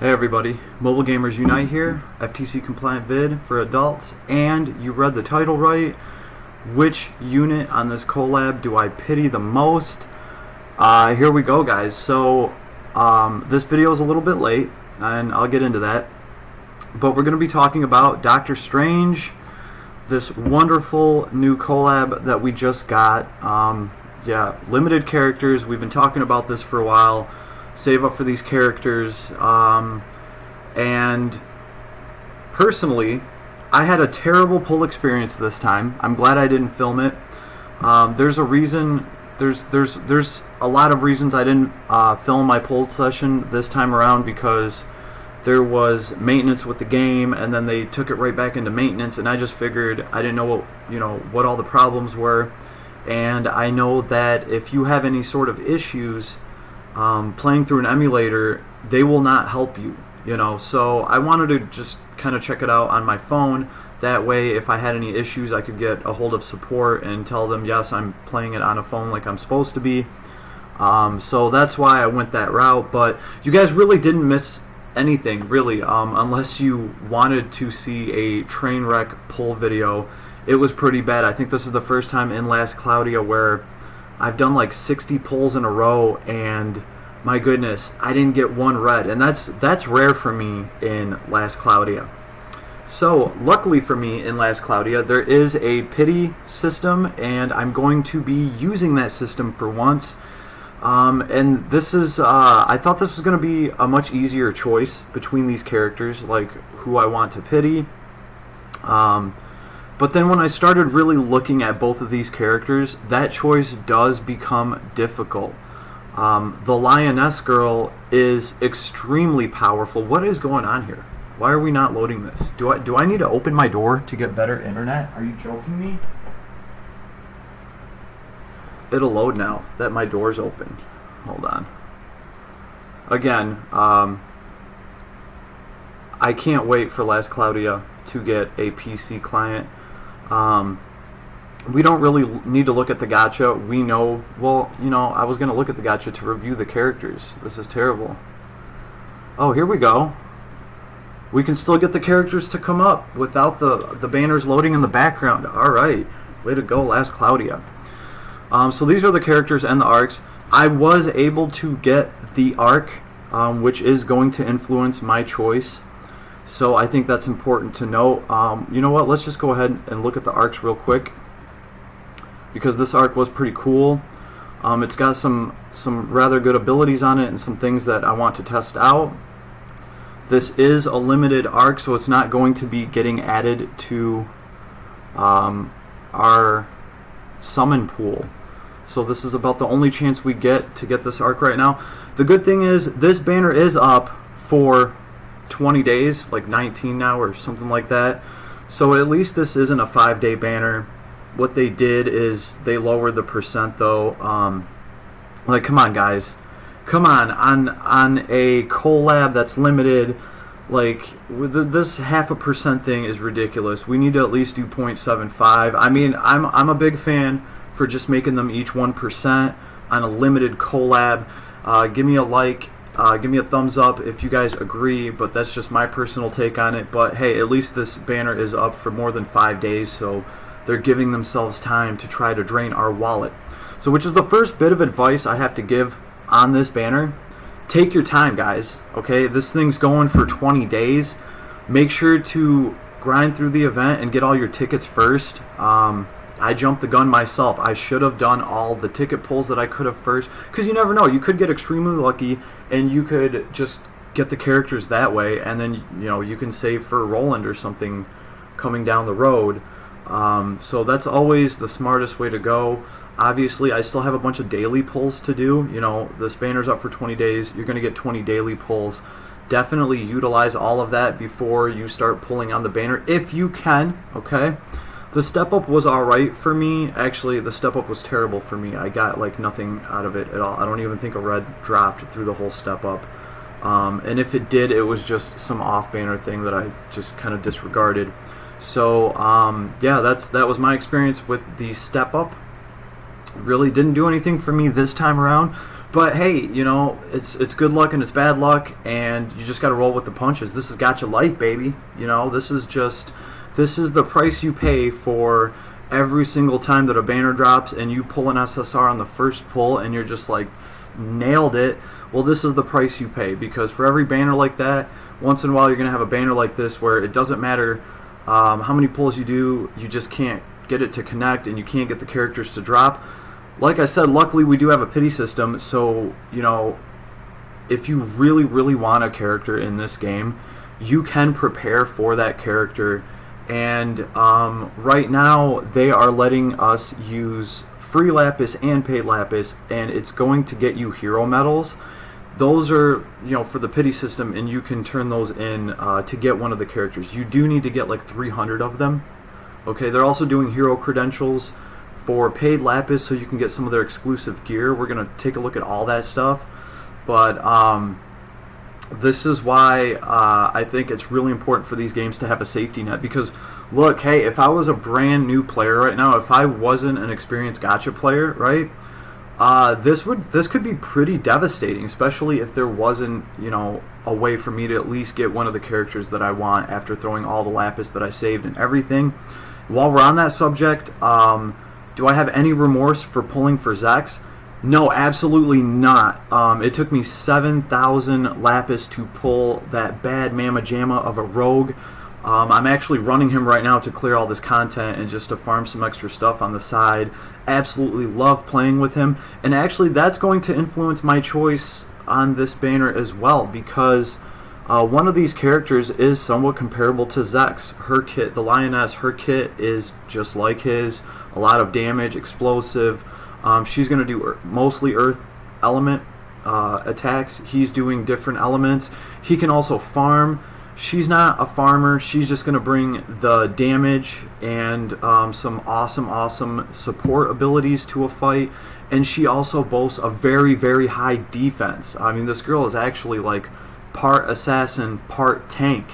Hey everybody, Mobile Gamers Unite here, FTC compliant vid for adults, and you read the title right. Which unit on this collab do I pity the most? Here we go, guys. So this video is a little bit late, and I'll get into that, but we're going to be talking about Doctor Strange, this wonderful new collab that we just got. Yeah, limited characters. We've been talking about this for a while. Save up for these characters, and personally, I had a terrible pull experience this time. I'm glad I didn't film it. There's a reason. There's a lot of reasons I didn't film my pull session this time around, because there was maintenance with the game, and then they took it right back into maintenance, and I just figured I didn't know what all the problems were, and I know that if you have any sort of issues playing through an emulator, they will not help you, so I wanted to just kind of check it out on my phone. That way, if I had any issues, I could get a hold of support and tell them, yes, I'm playing it on a phone like I'm supposed to be. So that's why I went that route, but you guys really didn't miss anything, really, unless you wanted to see a train wreck pull video. It was pretty bad. I think this is the first time in Last Cloudia where I've done like 60 pulls in a row, and my goodness, I didn't get one red, and that's rare for me in Last Cloudia. So luckily for me in Last Cloudia, there is a pity system, and I'm going to be using that system for once. And this is I thought this was going to be a much easier choice between these characters, like who I want to pity. But then when I started really looking at both of these characters, that choice does become difficult. The Lioness Girl is extremely powerful. What is going on here? Why are we not loading this? Do I need to open my door to get better internet? Are you joking me? It'll load now that my door's open. Hold on. Again, I can't wait for Last Cloudia to get a PC client. We don't really need to look at the gacha. We know, well, I was going to look at the gacha to review the characters. This is terrible. Oh, here we go. We can still get the characters to come up without the banners loading in the background. Alright, way to go, Last Cloudia. So these are the characters and the arcs. I was able to get the arc, which is going to influence my choice. So I think that's important to note. You know what? Let's just go ahead and look at the arcs real quick, because this arc was pretty cool. It's got some rather good abilities on it and some things that I want to test out. This is a limited arc, so it's not going to be getting added to our summon pool. So this is about the only chance we get to get this arc right now. The good thing is this banner is up for 20 days, like 19 now or something like that. So at least this isn't a 5-day banner. What they did is they lowered the percent, though. Like, come on, guys. Come on a collab that's limited. Like, this 0.5% thing is ridiculous. We need to at least do 0.75. I mean, I'm a big fan for just making them each 1% on a limited collab. Give me a like. Give me a thumbs up if you guys agree, but that's just my personal take on it. But hey, at least this banner is up for more than 5 days, so they're giving themselves time to try to drain our wallet. So which is the first bit of advice I have to give on this banner. Take your time, guys, okay? This thing's going for 20 days. Make sure to grind through the event and get all your tickets first. I jumped the gun myself. I should have done all the ticket pulls that I could have first, because you never know. You could get extremely lucky, and you could just get the characters that way, and then you can save for Roland or something coming down the road. So that's always the smartest way to go. Obviously, I still have a bunch of daily pulls to do. This banner's up for 20 days. You're going to get 20 daily pulls. Definitely utilize all of that before you start pulling on the banner, if you can, okay? The step up was alright for me. Actually, the step up was terrible for me. I got like nothing out of it at all. I don't even think a red dropped through the whole step up. And if it did, it was just some off banner thing that I just kind of disregarded. So yeah, that was my experience with the step up. Really didn't do anything for me this time around. But hey, you know, it's good luck and it's bad luck, and you just got to roll with the punches. This has got your life, baby. You know, this is the price you pay for every single time that a banner drops and you pull an SSR on the first pull and you're just like, nailed it. Well, this is the price you pay, because for every banner like that, once in a while you're going to have a banner like this where it doesn't matter how many pulls you do, you just can't get it to connect and you can't get the characters to drop. Like I said, luckily we do have a pity system, so, you know, if you really, really want a character in this game, you can prepare for that character. And right now they are letting us use free lapis and paid lapis, and it's going to get you hero medals. Those are, you know, for the pity system, and you can turn those in to get one of the characters. You do need to get like 300 of them. Okay, they're also doing hero credentials for paid lapis, so you can get some of their exclusive gear. We're going to take a look at all that stuff. But this is why I think it's really important for these games to have a safety net. Because, look, hey, if I was a brand new player right now, if I wasn't an experienced gacha player, right, this could be pretty devastating, especially if there wasn't, you know, a way for me to at least get one of the characters that I want after throwing all the lapis that I saved and everything. While we're on that subject, do I have any remorse for pulling for Zex? No, absolutely not. It took me 7,000 lapis to pull that bad mamma jamma of a rogue. I'm actually running him right now to clear all this content and just to farm some extra stuff on the side. Absolutely love playing with him. And actually that's going to influence my choice on this banner as well, because one of these characters is somewhat comparable to Zex. Her kit, the Lioness, her kit is just like his. A lot of damage, explosive. She's going to do mostly earth element attacks. He's doing different elements. He can also farm. She's not a farmer. She's just going to bring the damage and some awesome support abilities to a fight. And she also boasts a very, very high defense. I mean, this girl is actually like part assassin, part tank.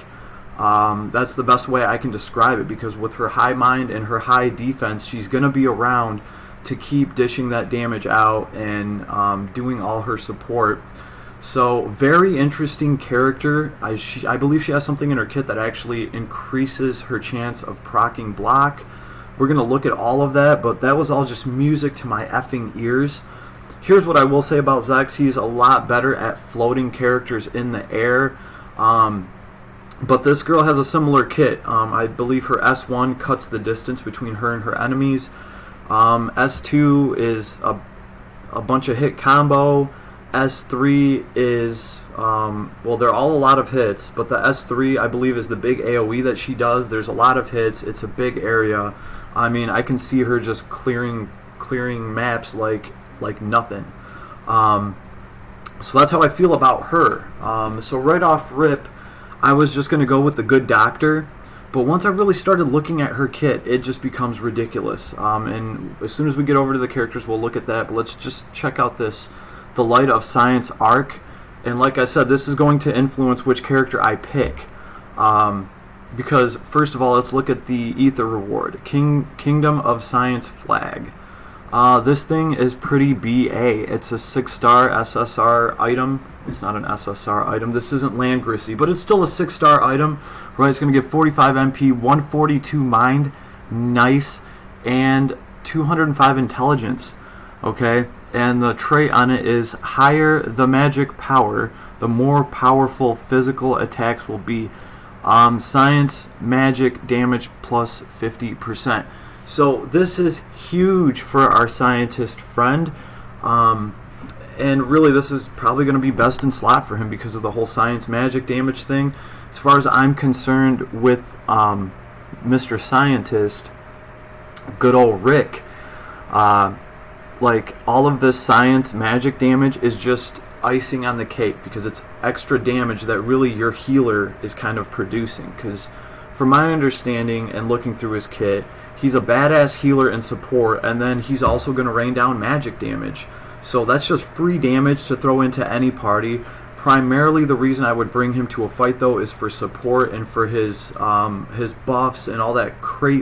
That's the best way I can describe it, because with her high mind and her high defense, she's going to be around to keep dishing that damage out and doing all her support. So, very interesting character. I believe she has something in her kit that actually increases her chance of proccing block. We're going to look at all of that, but that was all just music to my effing ears. Here's what I will say about Zex. He's a lot better at floating characters in the air. But this girl has a similar kit. I believe her S1 cuts the distance between her and her enemies. S2 is a bunch of hit combo. S3 is, well, they're all a lot of hits, but the S3, I believe, is the big AoE that she does. There's a lot of hits. It's a big area. I mean, I can see her just clearing maps like nothing. So that's how I feel about her. So right off rip, I was just going to go with the good doctor. But once I really started looking at her kit, it just becomes ridiculous. And as soon as we get over to the characters, we'll look at that. But let's just check out this, the Light of Science arc. And like I said, this is going to influence which character I pick. Because, first of all, let's look at the Ether reward. Kingdom of Science flag. This thing is pretty BA. It's a 6-star SSR item. It's not an SSR item. This isn't Land Grissy, but it's still a 6-star item. Right, it's going to give 45 MP, 142 mind, nice, and 205 intelligence. Okay, and the trait on it is higher the magic power, the more powerful physical attacks will be. Science magic damage plus 50%. So this is huge for our scientist friend. And really, this is probably going to be best in slot for him because of the whole science magic damage thing. As far as I'm concerned with Mr. Scientist, good old Rick, like all of this science magic damage is just icing on the cake because it's extra damage that really your healer is kind of producing. Because from my understanding and looking through his kit, he's a badass healer and support, and then he's also going to rain down magic damage. So that's just free damage to throw into any party. Primarily the reason I would bring him to a fight though is for support and for his buffs and all that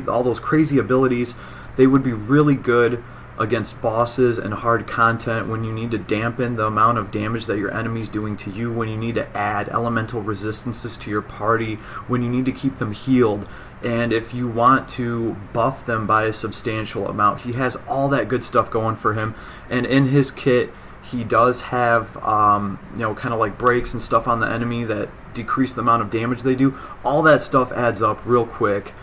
all those crazy abilities. They would be really good against bosses and hard content, when you need to dampen the amount of damage that your enemy's doing to you, when you need to add elemental resistances to your party, when you need to keep them healed, and if you want to buff them by a substantial amount. He has all that good stuff going for him. And in his kit, he does have kind of like breaks and stuff on the enemy that decrease the amount of damage they do. All that stuff adds up real quick.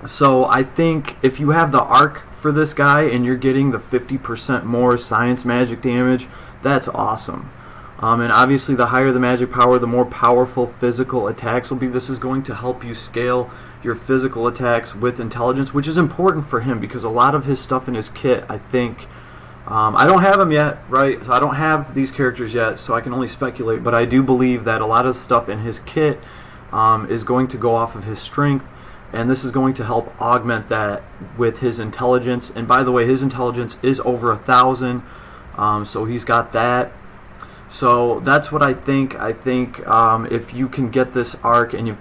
So I think if you have the arc for this guy and you're getting the 50% more science magic damage, that's awesome. And obviously the higher the magic power, the more powerful physical attacks will be. This is going to help you scale your physical attacks with intelligence, which is important for him because a lot of his stuff in his kit, I think, I don't have him yet, right? So I don't have these characters yet, so I can only speculate, but I do believe that a lot of stuff in his kit is going to go off of his strength, and this is going to help augment that with his intelligence. And by the way, his intelligence is over 1,000, so he's got that. So that's what I think. I think if you can get this arc, and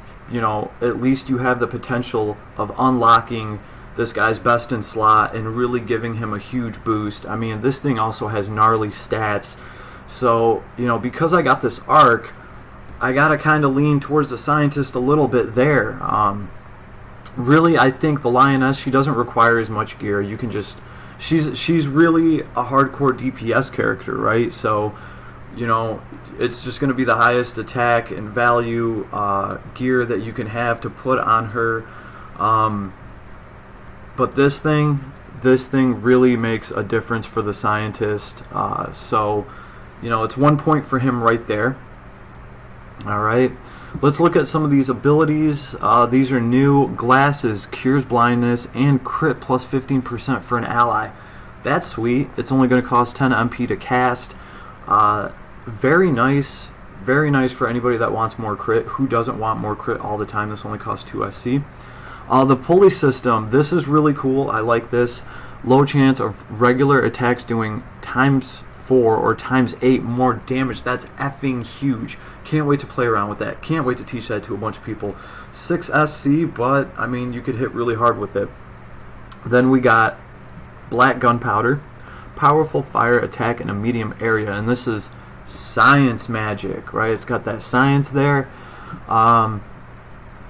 at least you have the potential of unlocking this guy's best in slot and really giving him a huge boost. I mean, this thing also has gnarly stats. So, because I got this arc, I got to kind of lean towards the scientist a little bit there. Really, I think the Lioness, she doesn't require as much gear. You can just... She's really a hardcore DPS character, right? So, it's just going to be the highest attack and value gear that you can have to put on her. But this thing really makes a difference for the scientist. So, it's 1 point for him right there. All right. Let's look at some of these abilities. These are new. Glasses, cures blindness, and crit plus 15% for an ally. That's sweet. It's only going to cost 10 MP to cast. Very nice. Very nice for anybody that wants more crit. Who doesn't want more crit all the time? This only costs 2 SC. The pulley system. This is really cool. I like this. Low chance of regular attacks doing times 4 or times 8 more damage. That's effing huge. Can't wait to play around with that. Can't wait to teach that to a bunch of people. 6 SC, but I mean, you could hit really hard with it. Then we got black gunpowder, powerful fire attack in a medium area, and this is science magic, right? It's got that science there.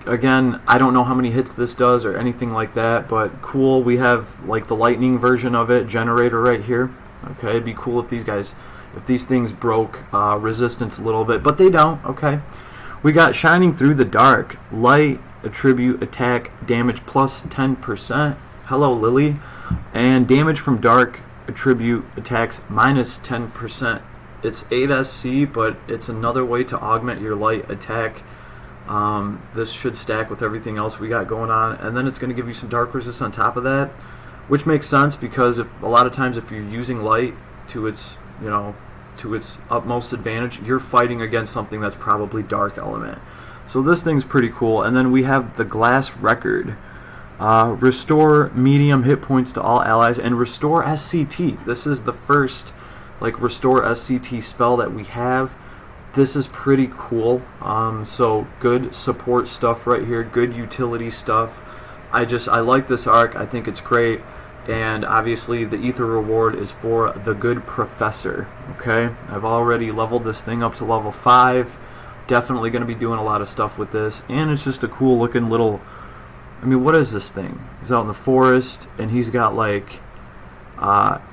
Again, I don't know how many hits this does or anything like that, but cool. We have like the lightning version of it, generator right here. Okay, it'd be cool if these things broke resistance a little bit, but they don't. Okay, we got shining through the dark, light attribute attack damage plus 10%. Hello, Lily. And damage from dark attribute attacks minus 10%. It's 8 SC, but it's another way to augment your light attack. This should stack with everything else we got going on, and then it's going to give you some dark resist on top of that, which makes sense because a lot of times if you're using light to its utmost advantage, you're fighting against something that's probably dark element. So this thing's pretty cool. And then we have the glass record. Restore medium hit points to all allies and restore SCT. This is the first restore SCT spell that we have. This is pretty cool. So good support stuff right here, good utility stuff. I like this arc. I think it's great. And obviously the ether reward is for the good professor. Okay, I've already leveled this thing up to level 5. Definitely going to be doing a lot of stuff with this, and it's just a cool looking little... I mean, what is this thing? He's out in the forest, and he's got like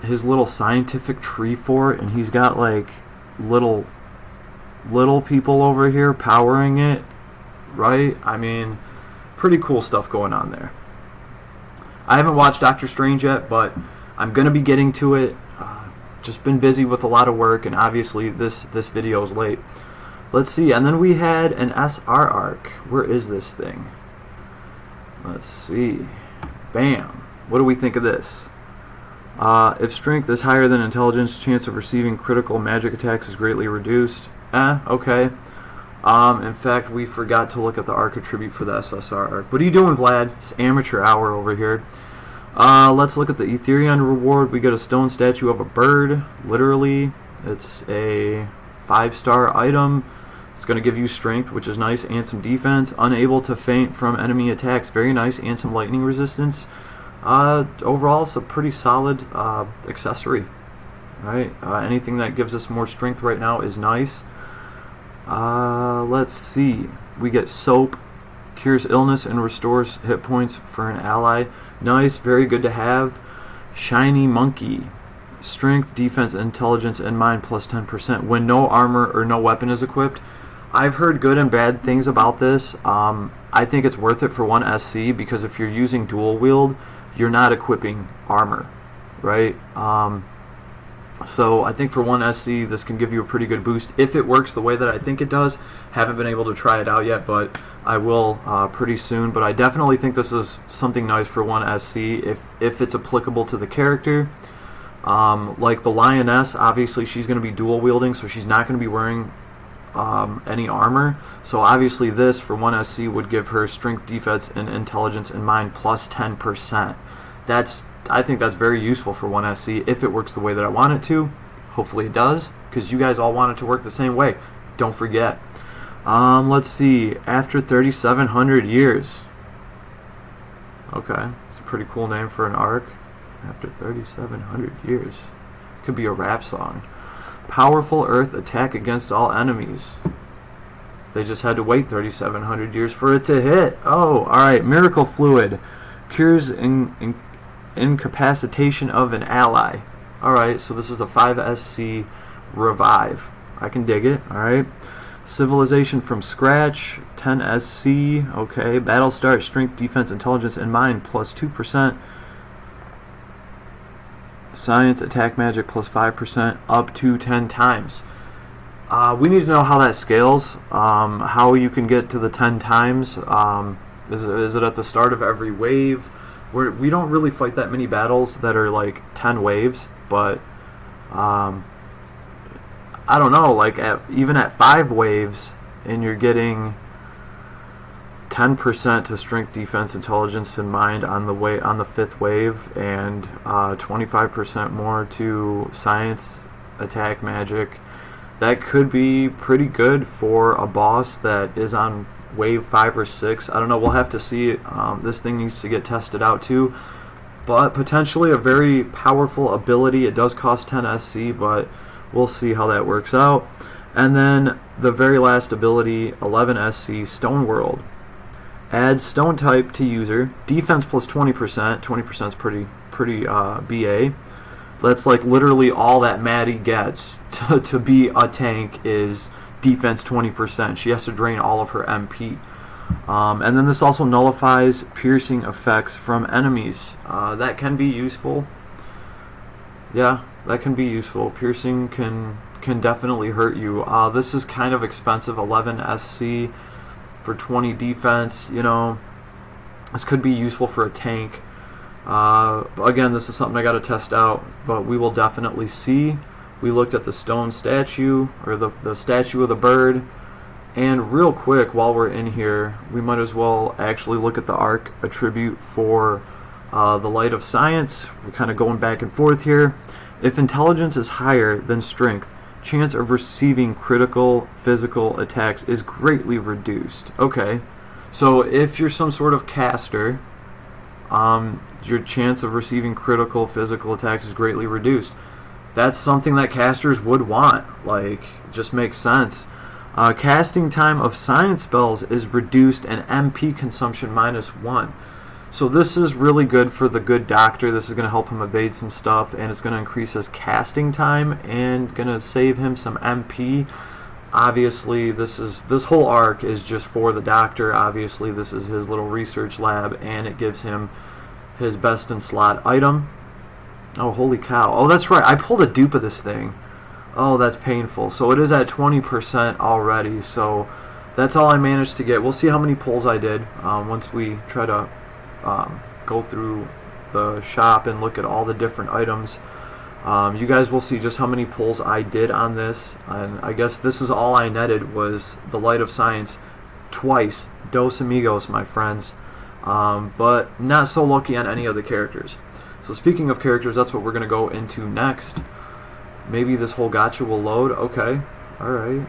his little scientific tree fort, and he's got like little people over here powering it, right? I mean, pretty cool stuff going on there. I haven't watched Doctor Strange yet, but I'm going to be getting to it. Just been busy with a lot of work, and obviously this video is late. Let's see, and then we had an SR arc. Where is this thing? Let's see. Bam. What do we think of this? If strength is higher than intelligence, chance of receiving critical magic attacks is greatly reduced. Okay. In fact, we forgot to look at the arc attribute for the SSR arc. What are you doing, Vlad? It's amateur hour over here. Let's look at the Etherion reward. We get a stone statue of a bird. Literally, it's a 5-star item. It's going to give you strength, which is nice, and some defense. Unable to feint from enemy attacks. Very nice, and some lightning resistance. Overall, it's a pretty solid accessory, right? Anything that gives us more strength right now is nice. Let's see. We get soap, cures illness and restores hit points for an ally. Nice, very good to have. Shiny monkey. Strength, defense, intelligence, and mind plus 10% when no armor or no weapon is equipped. I've heard good and bad things about this. I think it's worth it for 1 SC because if you're using dual wield, you're not equipping armor, right? So I think for 1 SC, this can give you a pretty good boost if it works the way that I think it does. Haven't been able to try it out yet, but I will pretty soon. But I definitely think this is something nice for 1 SC if it's applicable to the character. Like the Lioness, obviously she's going to be dual wielding, so she's not going to be wearing any armor. So obviously this for 1 SC would give her strength, defense, and intelligence and mind plus 10%. I think that's very useful for 1 SC if it works the way that I want it to. Hopefully it does, because you guys all want it to work the same way. Don't forget. Let's see. After 3,700 years. Okay, it's a pretty cool name for an arc. After 3,700 years. Could be a rap song. Powerful earth attack against all enemies. They just had to wait 3,700 years for it to hit. Oh, alright. Miracle fluid. Cures incapacitation of an ally. Alright, so this is a 5 SC revive. I can dig it. Alright. Civilization from scratch. 10 SC. Okay. Battle start. Strength, defense, intelligence, and mind plus 2%. Science, attack magic plus 5% up to 10 times. We need to know how that scales. How you can get to the 10 times. Is it at the start of every wave? We don't really fight that many battles that are like 10 waves, but I don't know, like even at 5 waves and you're getting 10% to strength, defense, intelligence, and mind on the 5th wave, and 25% more to science, attack, magic. That could be pretty good for a boss that is on wave 5 or 6. I don't know. We'll have to see. This thing needs to get tested out too. But potentially a very powerful ability. It does cost 10 SC, but we'll see how that works out. And then the very last ability, 11 SC, Stone World. Adds stone type to user. Defense plus 20%. 20% is pretty BA. That's like literally all that Maddie gets to be a tank is defense 20%. She has to drain all of her MP. And then this also nullifies piercing effects from enemies. That can be useful. Yeah, that can be useful. Piercing can definitely hurt you. This is kind of expensive, 11 SC for 20 defense. You know, this could be useful for a tank. Again, this is something I got to test out, but we will definitely see. We looked at the stone statue, or the statue of the bird, and real quick while we're in here, we might as well actually look at the arc attribute for the light of science. We're kind of going back and forth here. If intelligence is higher than strength, chance of receiving critical physical attacks is greatly reduced. Okay, so if you're some sort of caster, your chance of receiving critical physical attacks is greatly reduced. That's something that casters would want. Like, just makes sense. Casting time of science spells is reduced and MP consumption -1. So this is really good for the good doctor. This is going to help him evade some stuff, and it's going to increase his casting time and going to save him some MP. Obviously, this whole arc is just for the doctor. Obviously, this is his little research lab, and it gives him his best in slot item. Oh, holy cow. Oh, that's right. I pulled a dupe of this thing. Oh, that's painful. So it is at 20% already. So that's all I managed to get. We'll see how many pulls I did once we try to go through the shop and look at all the different items. You guys will see just how many pulls I did on this. And I guess this is all I netted was the Light of Science twice. Dos amigos, my friends. But not so lucky on any of the characters. So speaking of characters, that's what we're going to go into next. Maybe this whole gacha will load. Okay. Alright.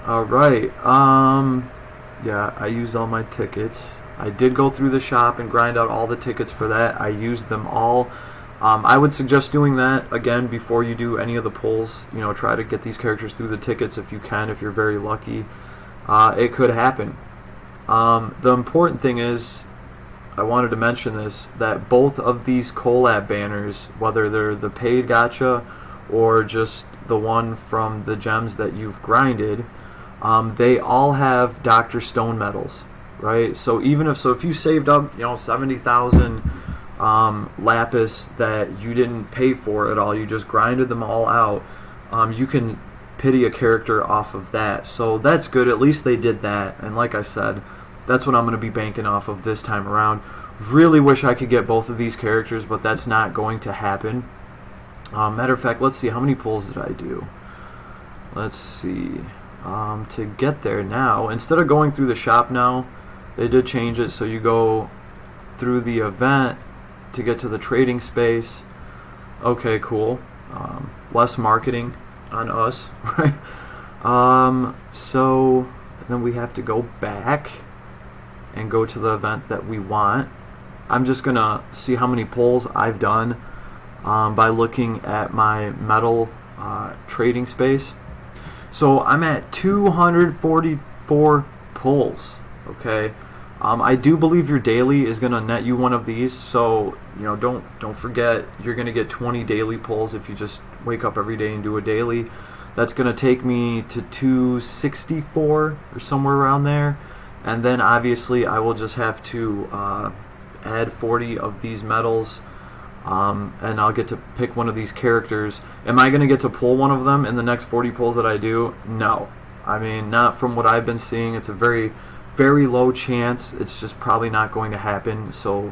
Alright. Yeah, I used all my tickets. I did go through the shop and grind out all the tickets for that. I used them all. I would suggest doing that again before you do any of the pulls. You know, try to get these characters through the tickets if you can, if you're very lucky. It could happen. The important thing is, I wanted to mention this, that both of these collab banners, whether they're the paid gacha or just the one from the gems that you've grinded, they all have Dr. Stone medals, right? So even if you saved up, 70,000 lapis that you didn't pay for at all, you just grinded them all out, you can pity a character off of that. So that's good. At least they did that. And like I said, that's what I'm going to be banking off of this time around. Really wish I could get both of these characters, but that's not going to happen. Matter of fact, let's see, how many pulls did I do? Let's see. To get there now, instead of going through the shop now, they did change it so you go through the event to get to the trading space. Okay, cool. Less marketing on us, right? So then we have to go back and go to the event that we want. I'm just gonna see how many pulls I've done by looking at my metal trading space. So I'm at 244 pulls. Okay, I do believe your daily is gonna net you one of these. So don't forget, you're gonna get 20 daily pulls if you just wake up every day and do a daily. That's gonna take me to 264 or somewhere around there. And then obviously I will just have to add 40 of these medals, and I'll get to pick one of these characters. Am I going to get to pull one of them in the next 40 pulls that I do? No. I mean, not from what I've been seeing. It's a very, very low chance. It's just probably not going to happen. So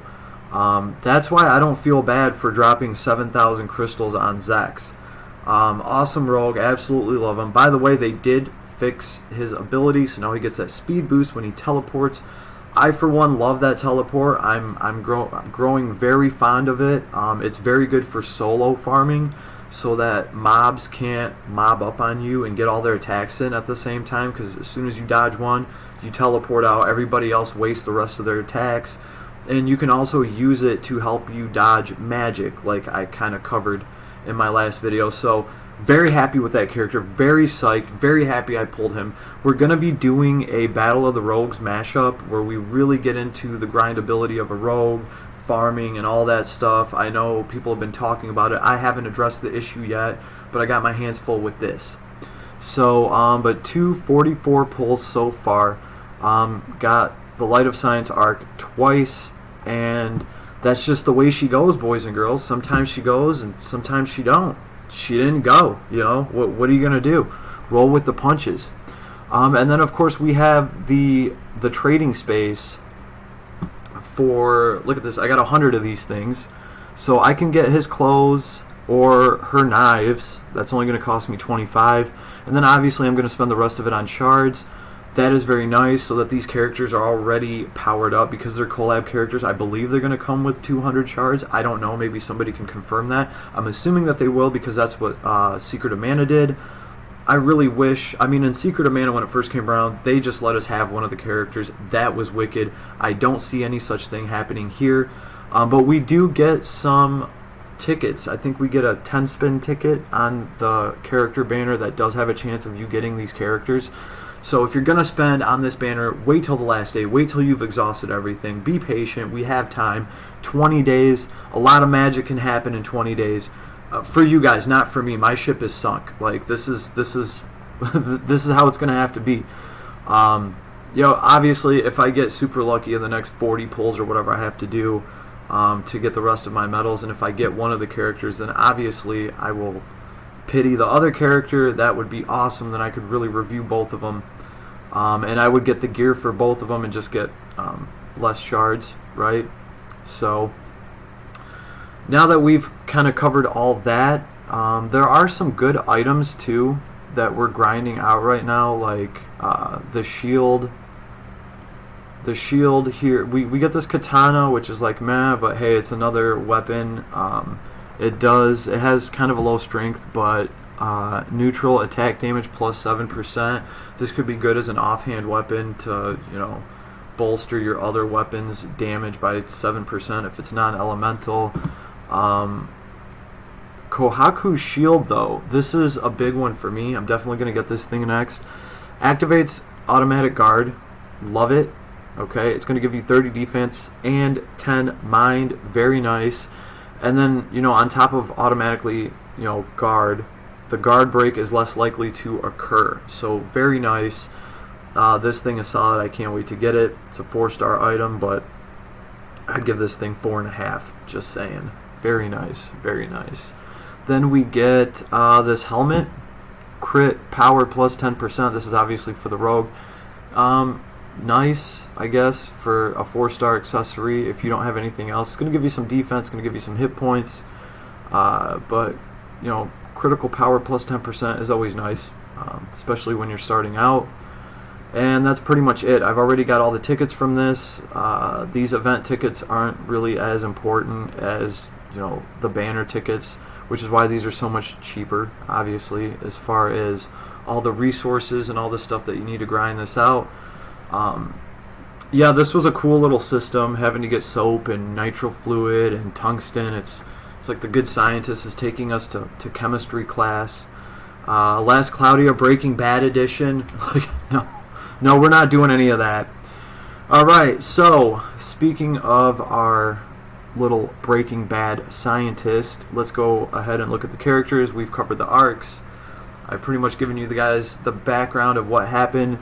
that's why I don't feel bad for dropping 7,000 crystals on Zex. Awesome rogue. Absolutely love him. By the way, they did fix his ability, so now he gets that speed boost when he teleports. I, for one, love that teleport. I'm growing very fond of it. It's very good for solo farming, so that mobs can't mob up on you and get all their attacks in at the same time, because as soon as you dodge one, you teleport out. Everybody else wastes the rest of their attacks. And you can also use it to help you dodge magic, like I kind of covered in my last video. So very happy with that character, very psyched, very happy I pulled him. We're going to be doing a Battle of the Rogues mashup where we really get into the grindability of a rogue, farming and all that stuff. I know people have been talking about it. I haven't addressed the issue yet, but I got my hands full with this. So, but 244 pulls so far. Got the Light of Science arc twice, and that's just the way she goes, boys and girls. Sometimes she goes and sometimes she don't. She didn't go, what are you going to do? Roll with the punches. And then, of course, we have the trading space for, look at this, I got 100 of these things. So I can get his clothes or her knives. That's only going to cost me 25. And then, obviously, I'm going to spend the rest of it on shards. That is very nice, so that these characters are already powered up because they're collab characters. I believe they're going to come with 200 shards. I don't know. Maybe somebody can confirm that. I'm assuming that they will because that's what Secret of Mana did. I really wish... I mean, in Secret of Mana, when it first came around, they just let us have one of the characters. That was wicked. I don't see any such thing happening here. But we do get some tickets. I think we get a 10-spin ticket on the character banner that does have a chance of you getting these characters. So if you're going to spend on this banner, wait till the last day. Wait till you've exhausted everything. Be patient. We have time. 20 days. A lot of magic can happen in 20 days. For you guys, not for me. My ship is sunk. Like, this is this is how it's going to have to be. Obviously, if I get super lucky in the next 40 pulls or whatever I have to do to get the rest of my medals, and if I get one of the characters, then obviously I will pity the other character. That would be awesome. Then I could really review both of them. And I would get the gear for both of them and just get less shards, right? So now that we've kind of covered all that, there are some good items too that we're grinding out right now, like the shield. The shield here, we get this katana, which is like meh, but hey, it's another weapon. It has kind of a low strength, but neutral attack damage plus 7%. This could be good as an offhand weapon to, bolster your other weapons damage by 7% if it's non-elemental. Kohaku Shield, though, this is a big one for me. I'm definitely going to get this thing next. Activates automatic guard. Love it. Okay, it's going to give you 30 defense and 10 mind. Very nice. And then, on top of automatically, guard, the guard break is less likely to occur. So very nice. This thing is solid. I can't wait to get it. It's a 4-star item, but I'd give this thing 4.5. Just saying. Very nice. Very nice. Then we get this helmet. Crit power plus 10%. This is obviously for the rogue. Nice, I guess, for a 4-star accessory if you don't have anything else. It's going to give you some defense, going to give you some hit points. But, critical power plus 10% is always nice, especially when you're starting out. And that's pretty much it. I've already got all the tickets from this. These event tickets aren't really as important as, the banner tickets, which is why these are so much cheaper, obviously, as far as all the resources and all the stuff that you need to grind this out. Yeah, this was a cool little system, having to get soap and nitro fluid and tungsten. It's like the good scientist is taking us to chemistry class. Last Cloudia Breaking Bad edition. No, we're not doing any of that. Alright, so speaking of our little Breaking Bad scientist, let's go ahead and look at the characters. We've covered the arcs. I've pretty much given you guys the background of what happened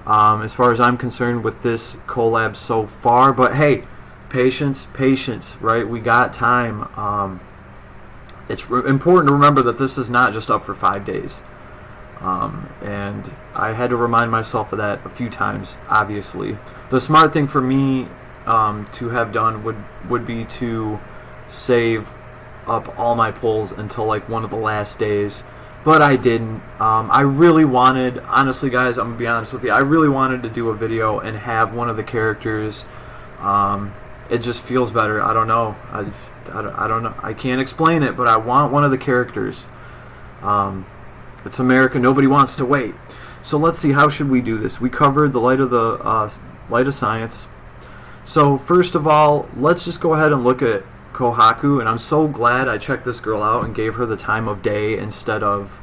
as far as I'm concerned with this collab so far. But hey, patience, right? We got time. It's important to remember that this is not just up for 5 days. And I had to remind myself of that a few times, obviously. The smart thing for me to have done would be to save up all my pulls until like one of the last days. But I didn't. I really wanted, honestly guys, I'm going to be honest with you, I really wanted to do a video and have one of the characters. It just feels better. I don't know. I don't know. I can't explain it, but I want one of the characters. It's America. Nobody wants to wait. So let's see. How should we do this? We covered the light of science. So first of all, let's just go ahead and look at Kohaku, and I'm so glad I checked this girl out and gave her the time of day instead of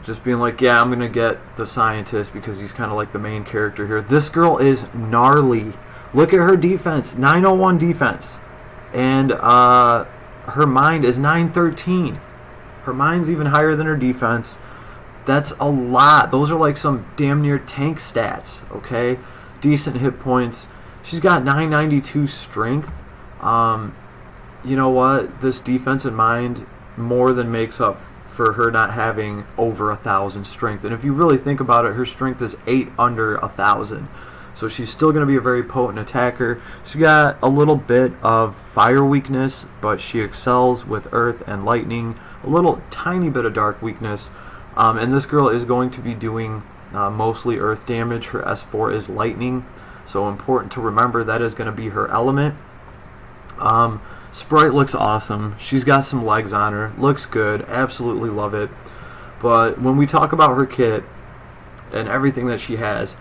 just being like, yeah, I'm gonna get the scientist because he's kind of like the main character here. This girl is gnarly. Look at her defense, 901 defense, and her mind is 913. Her mind's even higher than her defense. That's a lot. Those are like some damn near tank stats. Okay, decent hit points. She's got 992 strength. You know what? This defense in mind more than makes up for her not having over 1,000 strength. And if you really think about it, her strength is 8 under 1,000. So she's still going to be a very potent attacker. She's got a little bit of fire weakness, but she excels with earth and lightning. A little tiny bit of dark weakness. And this girl is going to be doing mostly earth damage. Her S4 is lightning. So important to remember that is going to be her element. Sprite looks awesome. She's got some legs on her. Looks good. Absolutely love it. But when we talk about her kit and everything that she has,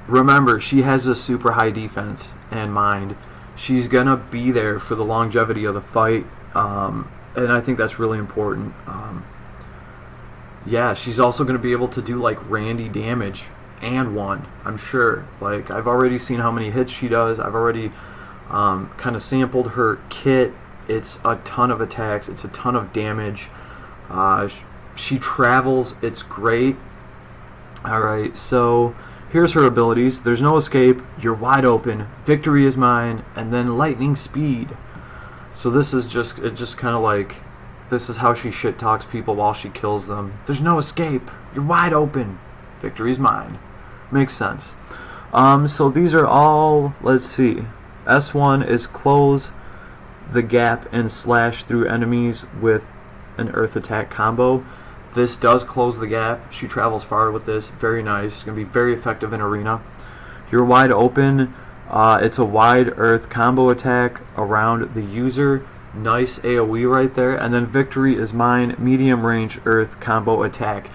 remember, she has a super high defense and mind. She's going to be there for the longevity of the fight. And I think that's really important. Yeah, she's also going to be able to do like Randy damage and one, I'm sure. Like, I've already seen how many hits she does. I've already kind of sampled her kit. It's a ton of attacks. It's a ton of damage. She travels. It's great. Alright, so here's her abilities. There's no escape. You're wide open. Victory is mine. And then lightning speed. So this is just, it's just kind of like, this is how she shit talks people while she kills them. There's no escape. You're wide open. Victory's mine. Makes sense. So these are all, let's see. S1 is close the gap and slash through enemies with an earth attack combo. This does close the gap. She travels far with this. Very nice. It's going to be very effective in arena. You're wide open. It's a wide earth combo attack around the user. Nice AoE right there. And then victory is mine. Medium range earth combo attack.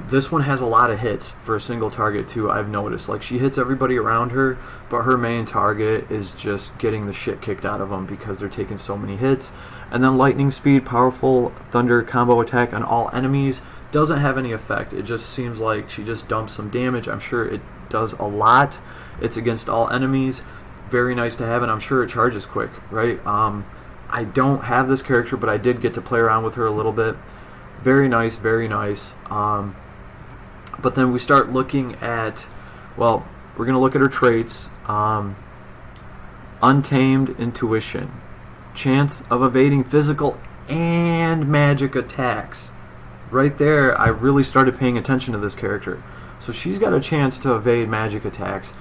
This one has a lot of hits for a single target too, I've noticed. Like, she hits everybody around her, but her main target is just getting the shit kicked out of them because they're taking so many hits. And then lightning speed, powerful thunder combo attack on all enemies. Doesn't have any effect. It just seems like she just dumps some damage. I'm sure it does a lot. It's against all enemies. Very nice to have, and I'm sure it charges quick, right? I don't have this character, but I did get to play around with her a little bit. Very nice, very nice. But then we start looking at, well, we're going to look at her traits. Untamed Intuition. Chance of evading physical and magic attacks. Right there, I really started paying attention to this character. So she's got a chance to evade magic attacks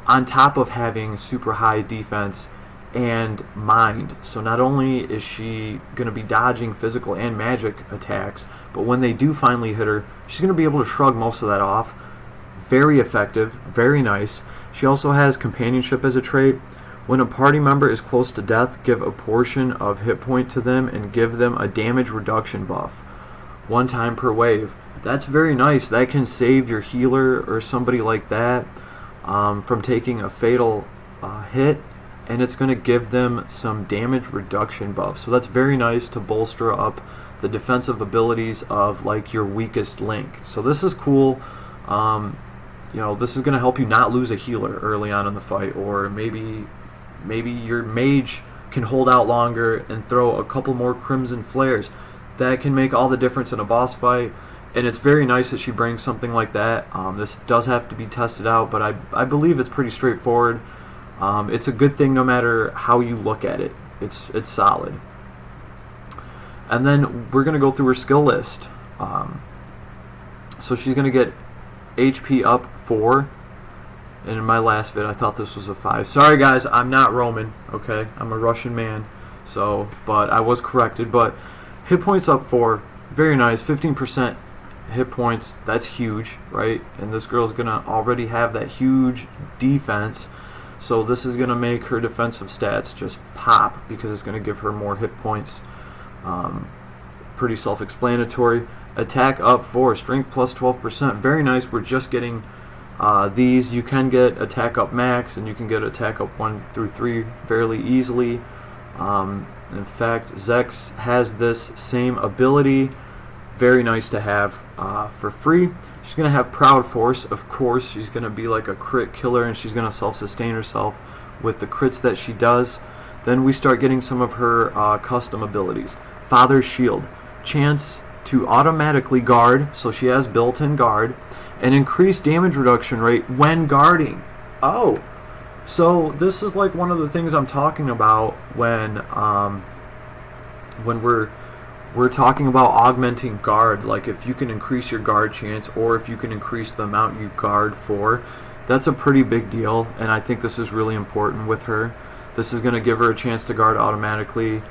on top of having super high defense and mind. So not only is she going to be dodging physical and magic attacks, but when they do finally hit her, she's going to be able to shrug most of that off. Very effective, very nice. She also has companionship as a trait. When a party member is close to death, give a portion of hit point to them and give them a damage reduction buff. 1 time per wave. That's very nice. That can save your healer or somebody like that from taking a fatal hit, and it's going to give them some damage reduction buff. So that's very nice to bolster up the defensive abilities of like your weakest link. So this is cool. This is going to help you not lose a healer early on in the fight, or maybe your mage can hold out longer and throw a couple more crimson flares. That can make all the difference in a boss fight, and it's very nice that she brings something like that. This does have to be tested out, but I believe it's pretty straightforward. It's a good thing no matter how you look at it. It's solid. And then we're going to go through her skill list. So she's going to get HP up 4. And in my last vid, I thought this was a 5. Sorry, guys, I'm not Roman, okay? I'm a Russian man, but I was corrected. But hit points up 4, very nice. 15% hit points, that's huge, right? And this girl's going to already have that huge defense. So this is going to make her defensive stats just pop because it's going to give her more hit points. Pretty self-explanatory. Attack up 4, strength plus 12%. Very nice. We're just getting these. You can get attack up max, and you can get attack up 1 through 3 fairly easily. In fact, Zex has this same ability. Very nice to have for free. She's going to have Proud Force, of course. She's going to be like a crit killer, and she's going to self-sustain herself with the crits that she does. Then we start getting some of her custom abilities. Father's Shield. Chance to automatically guard, so she has built-in guard, and increased damage reduction rate when guarding. Oh, so this is like one of the things I'm talking about when we're talking about augmenting guard. Like if you can increase your guard chance, or if you can increase the amount you guard for, that's a pretty big deal, and I think this is really important with her. This is going to give her a chance to guard automatically,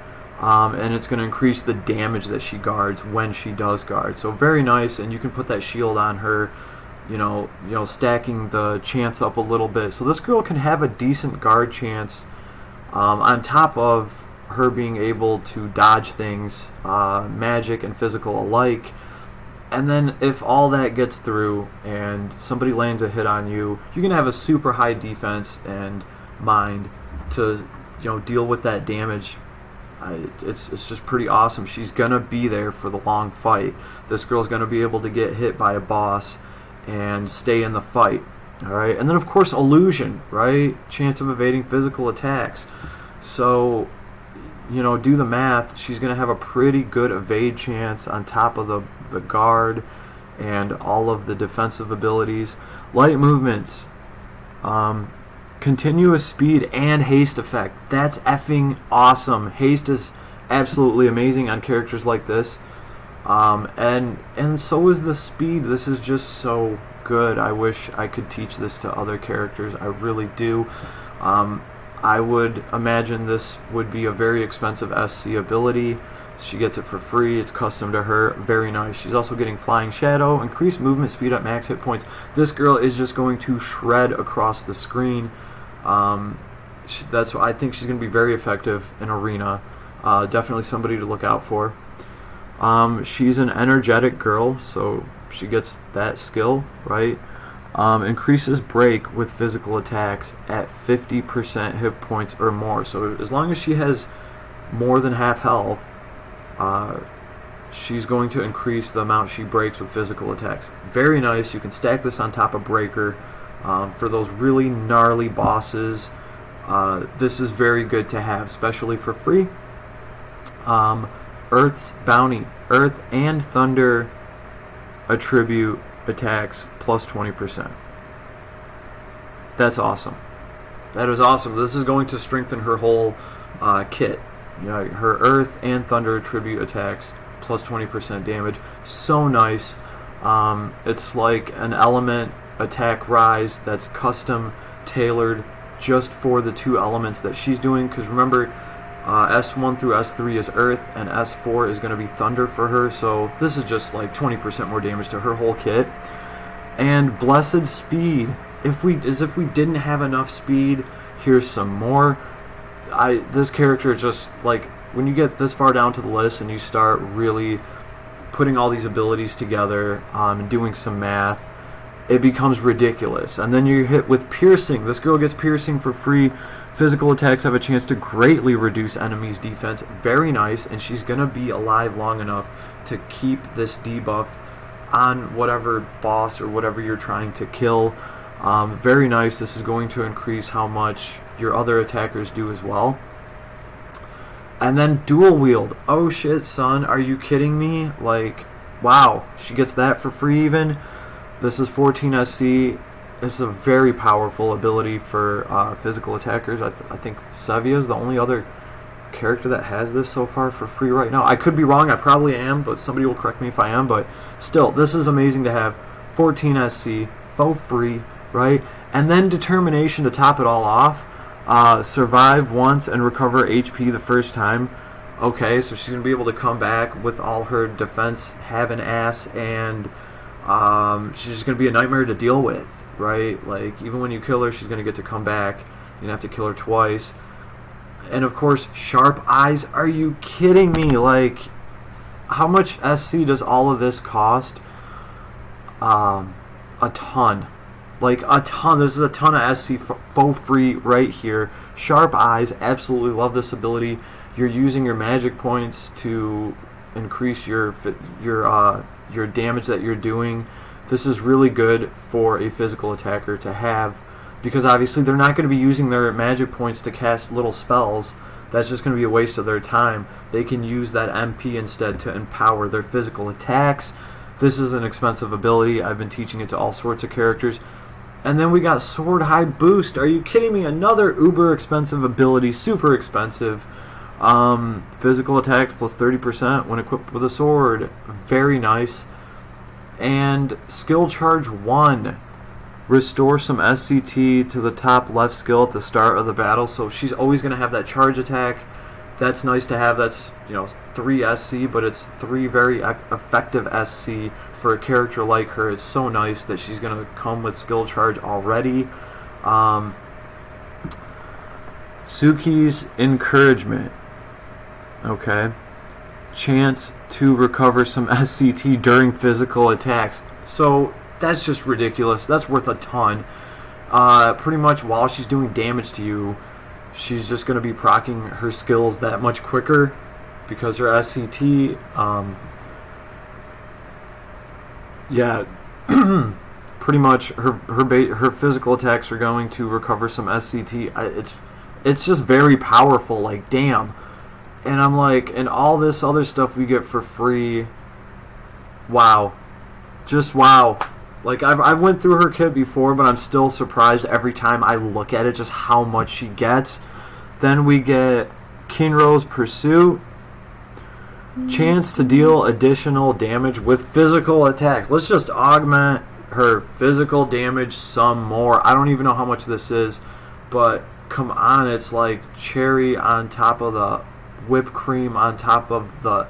and it's going to increase the damage that she guards when she does guard. So very nice, and you can put that shield on her, stacking the chance up a little bit. So this girl can have a decent guard chance on top of her being able to dodge things, magic and physical alike. And then if all that gets through and somebody lands a hit on you, you can have a super high defense and mind to deal with that damage. It's just pretty awesome. She's gonna be there for the long fight. This girl's gonna be able to get hit by a boss and stay in the fight. All right, and then of course illusion, right? Chance of evading physical attacks. So do the math. She's gonna have a pretty good evade chance on top of the guard and all of the defensive abilities. Light movements. Continuous speed and haste effect. That's effing awesome. Haste is absolutely amazing on characters like this. And so is the speed. This is just so good. I wish I could teach this to other characters. I really do. I would imagine this would be a very expensive SC ability. She gets it for free. It's custom to her. Very nice. She's also getting Flying Shadow, increased movement speed at max hit points. This girl is just going to shred across the screen. That's why I think she's going to be very effective in Arena. Definitely somebody to look out for. She's an energetic girl, so she gets that skill, right? Increases break with physical attacks at 50% hit points or more. So as long as she has more than half health, she's going to increase the amount she breaks with physical attacks. Very nice. You can stack this on top of Breaker for those really gnarly bosses. This is very good to have, especially for free. Earth's Bounty. Earth and Thunder attribute attacks plus 20%. That's awesome. That is awesome. This is going to strengthen her whole kit. You know, her Earth and Thunder attribute attacks plus 20% damage. So nice. It's like an element attack rise that's custom tailored just for the two elements that she's doing. Because remember, S1 through S3 is Earth, and S4 is going to be Thunder for her. So this is just like 20% more damage to her whole kit. And Blessed Speed. As if we didn't have enough speed, here's some more. This character is just like, when you get this far down to the list and you start really putting all these abilities together and doing some math, it becomes ridiculous. And then you're hit with Piercing. This girl gets Piercing for free. Physical attacks have a chance to greatly reduce enemies' defense. Very nice, and she's going to be alive long enough to keep this debuff on whatever boss or whatever you're trying to kill. Very nice. This is going to increase how much your other attackers do as well. And then Dual Wield. Oh shit, son. Are you kidding me? Like, wow. She gets that for free even. This is 14 SC. This is a very powerful ability for physical attackers. I think Sevia is the only other character that has this so far for free right now. I could be wrong. I probably am, but somebody will correct me if I am. But still, this is amazing to have. 14 SC for free, right? And then Determination to top it all off. Survive once and recover HP the first time. Okay, so she's going to be able to come back with all her defense having ass, and she's just going to be a nightmare to deal with, right? Like, even when you kill her, she's going to get to come back. You're going to have to kill her twice. And of course, Sharp Eyes. Are you kidding me? Like, how much SC does all of this cost? A ton. Like, a ton. This is a ton of SC for free right here. Sharp Eyes. Absolutely love this ability. You're using your magic points to increase your damage that you're doing. This is really good for a physical attacker to have, because obviously they're not going to be using their magic points to cast little spells. That's just going to be a waste of their time. They can use that MP instead to empower their physical attacks. This is an expensive ability. I've been teaching it to all sorts of characters. And then we got Sword High Boost. Are you kidding me? Another uber expensive ability. Super expensive. Physical attacks plus 30% when equipped with a sword. Very nice. And Skill Charge 1. Restore some SCT to the top left skill at the start of the battle. So she's always going to have that charge attack. That's nice to have. That's, 3 SC, but it's 3 very effective SC for a character like her. It's so nice that she's going to come with skill charge already. Suki's Encouragement. Okay. Chance to recover some SCT during physical attacks. So that's just ridiculous. That's worth a ton. Pretty much while she's doing damage to you, she's just going to be proccing her skills that much quicker, because her SCT, pretty much her physical attacks are going to recover some SCT. It's just very powerful. Like, damn. And I'm like, and all this other stuff we get for free. Wow, just wow. Like, I've went through her kit before, but I'm still surprised every time I look at it just how much she gets. Then we get Kinro's Pursuit. Chance to deal additional damage with physical attacks. Let's just augment her physical damage some more. I don't even know how much this is, but come on, it's like cherry on top of the whipped cream on top of the...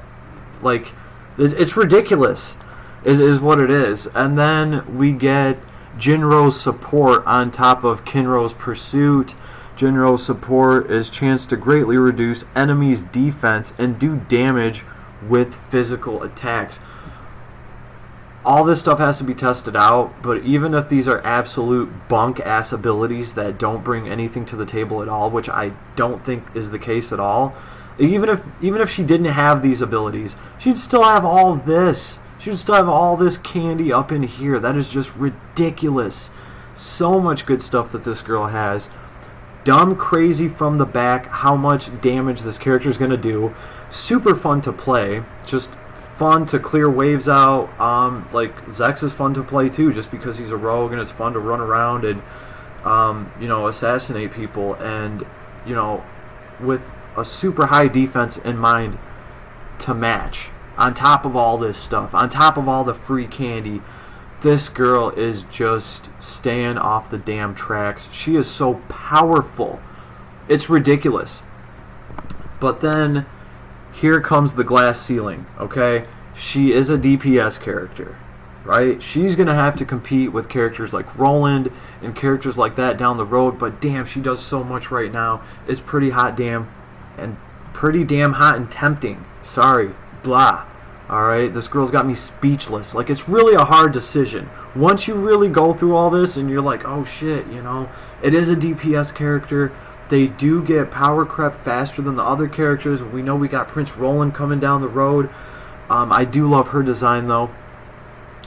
Like, it's ridiculous. Is what it is. And then we get Jinro's Support on top of Kinro's Pursuit. Jinro's Support is chance to greatly reduce enemies' defense and do damage with physical attacks. all this stuff has to be tested out, but even if these are absolute bunk-ass abilities that don't bring anything to the table at all, which I don't think is the case at all, even if she didn't have these abilities, she'd still have all this. She'd still have all this candy up in here. That is just ridiculous. So much good stuff that this girl has. Dumb crazy from the back how much damage this character is going to do. Super fun to play. Just fun to clear waves out. Like Zex is fun to play too, just because he's a rogue and it's fun to run around and assassinate people, and with a super high defense in mind to match. On top of all this stuff, on top of all the free candy, this girl is just staying off the damn tracks. She is so powerful. It's ridiculous. But then here comes the glass ceiling, okay? She is a DPS character, right? She's going to have to compete with characters like Roland and characters like that down the road, but damn, she does so much right now. It's pretty damn hot and tempting. Sorry, blah. Alright, this girl's got me speechless. Like, it's really a hard decision. Once you really go through all this and you're like, oh shit, it is a DPS character. They do get power crept faster than the other characters. We know we got Prince Roland coming down the road. I do love her design though.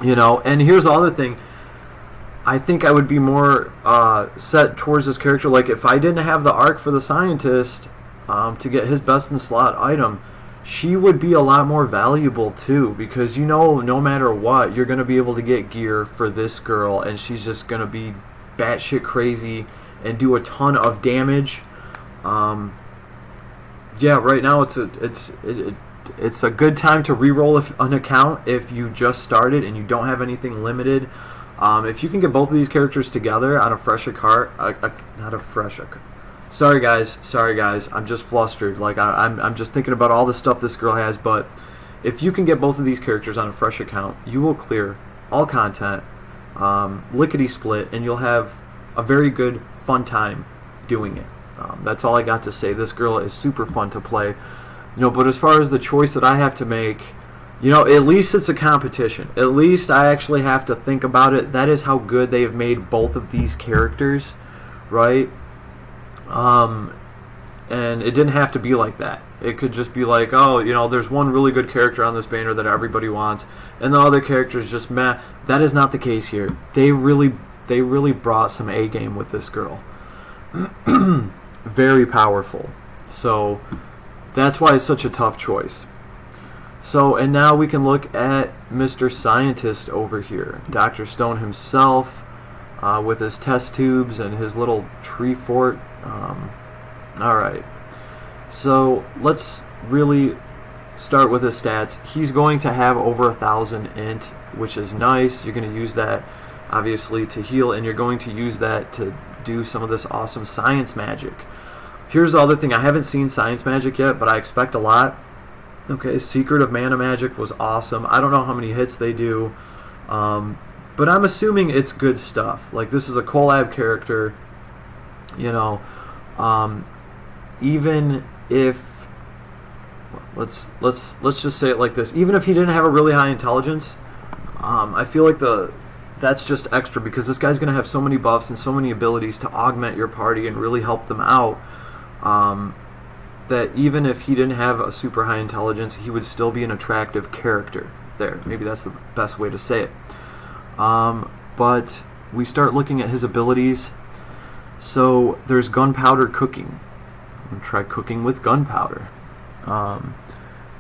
And here's the other thing. I think I would be more set towards this character. Like, if I didn't have the arc for the scientist to get his best in slot item, she would be a lot more valuable too, because no matter what, you're going to be able to get gear for this girl, and she's just going to be batshit crazy and do a ton of damage. Yeah, right now it's a good time to re-roll an account if you just started and you don't have anything limited. If you can get both of these characters together on a fresh account, Sorry guys, I'm just flustered. Like, I'm just thinking about all the stuff this girl has, but if you can get both of these characters on a fresh account, you will clear all content, lickety-split, and you'll have a very good, fun time doing it. That's all I got to say. This girl is super fun to play. But as far as the choice that I have to make, at least it's a competition. At least I actually have to think about it. That is how good they have made both of these characters, right? And it didn't have to be like that. It could just be like, there's one really good character on this banner that everybody wants, and the other character is just meh. That is not the case here. They really brought some A game with this girl. Very powerful. So that's why it's such a tough choice. So, and now we can look at Mr. Scientist over here. Dr. Stone himself, with his test tubes and his little tree fort. Alright, so let's really start with his stats. He's going to have over 1,000 int, which is nice. You're going to use that obviously to heal, and you're going to use that to do some of this awesome science magic. Here's the other thing. I haven't seen science magic yet, but I expect a lot. Okay, Secret of Mana Magic was awesome. I don't know how many hits they do, but I'm assuming it's good stuff. Like, this is a Collab character, even if let's just say it like this, even if he didn't have a really high intelligence, I feel like that's just extra, because this guy's going to have so many buffs and so many abilities to augment your party and really help them out, that even if he didn't have a super high intelligence, he would still be an attractive character. There, maybe that's the best way to say it. But we start looking at his abilities. So there's gunpowder cooking. I'm going to try cooking with gunpowder.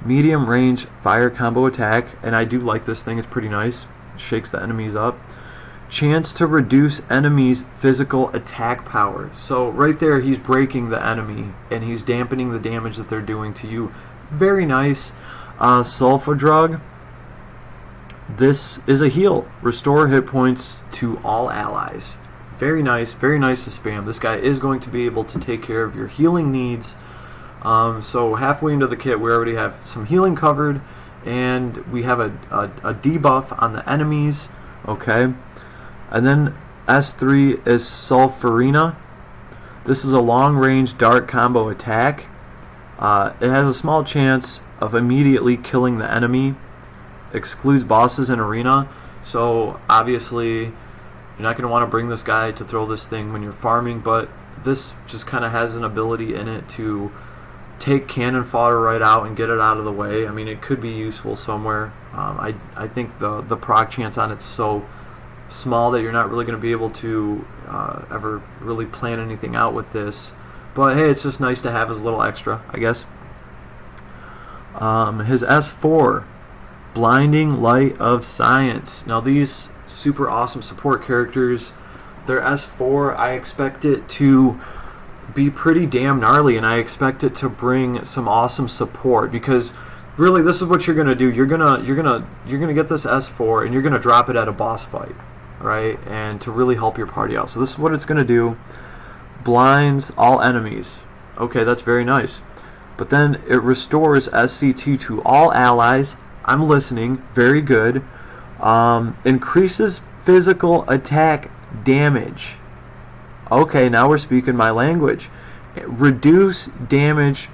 Medium range fire combo attack, and I do like this thing. It's pretty nice. It shakes the enemies up. Chance to reduce enemies' physical attack power. So right there, he's breaking the enemy and he's dampening the damage that they're doing to you. Very nice. Sulfur drug. This is a heal. Restore hit points to all allies. Very nice to spam. This guy is going to be able to take care of your healing needs. So halfway into the kit, we already have some healing covered, and we have a debuff on the enemies. Okay. And then S3 is Sulfurina. This is a long-range dart combo attack. It has a small chance of immediately killing the enemy. Excludes bosses in arena. So obviously you're not going to want to bring this guy to throw this thing when you're farming, but this just kind of has an ability in it to take cannon fodder right out and get it out of the way. I mean, it could be useful somewhere. I think the proc chance on it's so small that you're not really going to be able to ever really plan anything out with this. But hey, it's just nice to have as a little extra, I guess. His S4, Blinding Light of Science. Now these super awesome support characters, their S4, I expect it to be pretty damn gnarly, and I expect it to bring some awesome support, because really this is what you're gonna do. You're gonna get this S4 and you're gonna drop it at a boss fight, right? And to really help your party out. So this is what it's gonna do. Blinds all enemies. Okay, that's very nice. But then it restores SCT to all allies. I'm listening. Very good. Increases physical attack damage. Okay, now we're speaking my language. Reduce damage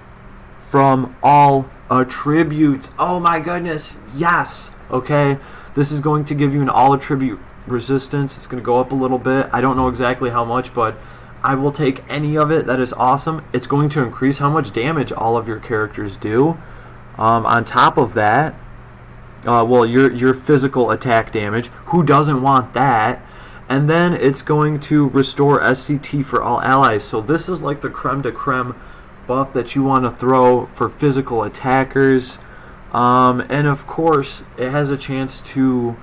from all attributes. Oh my goodness. Yes. Okay. This is going to give you an all attribute resistance. It's going to go up a little bit. I don't know exactly how much, but I will take any of it. That is awesome. It's going to increase how much damage all of your characters do. On top of that, well, your physical attack damage. Who doesn't want that? And then it's going to restore SCT for all allies. So this is like the creme de creme buff that you want to throw for physical attackers. And of course, it has a chance to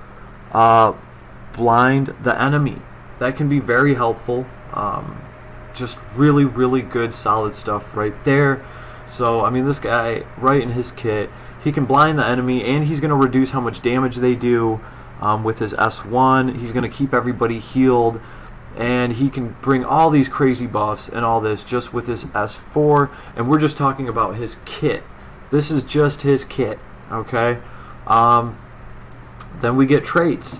blind the enemy. That can be very helpful. Just really, really good, solid stuff right there. So, I mean, this guy, right in his kit, he can blind the enemy, and he's going to reduce how much damage they do with his S1. He's going to keep everybody healed, and he can bring all these crazy buffs and all this just with his S4, and we're just talking about his kit. This is just his kit, okay? Then we get traits.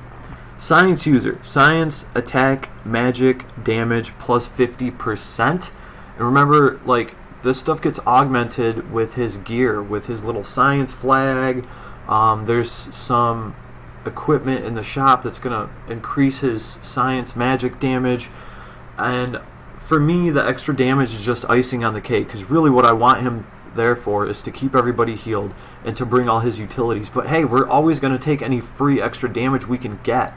Science user. Science, attack, magic, damage, plus 50%. And remember, like, this stuff gets augmented with his gear, with his little science flag. There's some equipment in the shop that's going to increase his science magic damage. And for me, the extra damage is just icing on the cake, because really what I want him there for is to keep everybody healed and to bring all his utilities. But hey, we're always going to take any free extra damage we can get,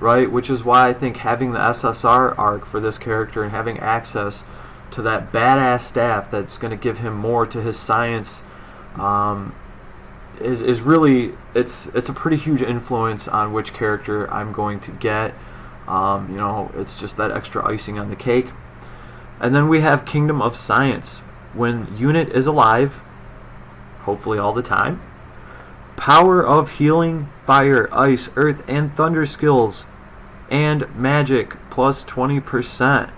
right? Which is why I think having the SSR arc for this character and having access to that badass staff that's going to give him more to his science is really, it's a pretty huge influence on which character I'm going to get. You know, it's just that extra icing on the cake. And then we have Kingdom of Science. When unit is alive, hopefully all the time, power of healing, fire, ice, earth, and thunder skills, and magic plus 20%.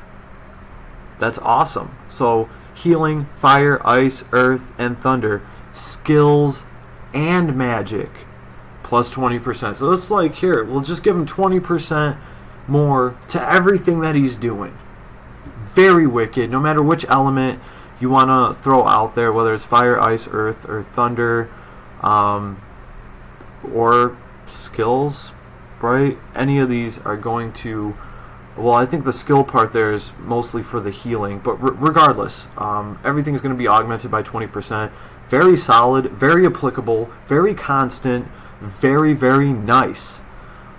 That's awesome. So healing, fire, ice, earth, and thunder, skills, and magic plus 20%. So it's like, here, we'll just give him 20% more to everything that he's doing. Very wicked. No matter which element you want to throw out there, whether it's fire, ice, earth, or thunder, or skills, right? Any of these are going to, well, I think the skill part there is mostly for the healing, but regardless, everything's going to be augmented by 20%. Very solid, very applicable, very constant, very, very nice.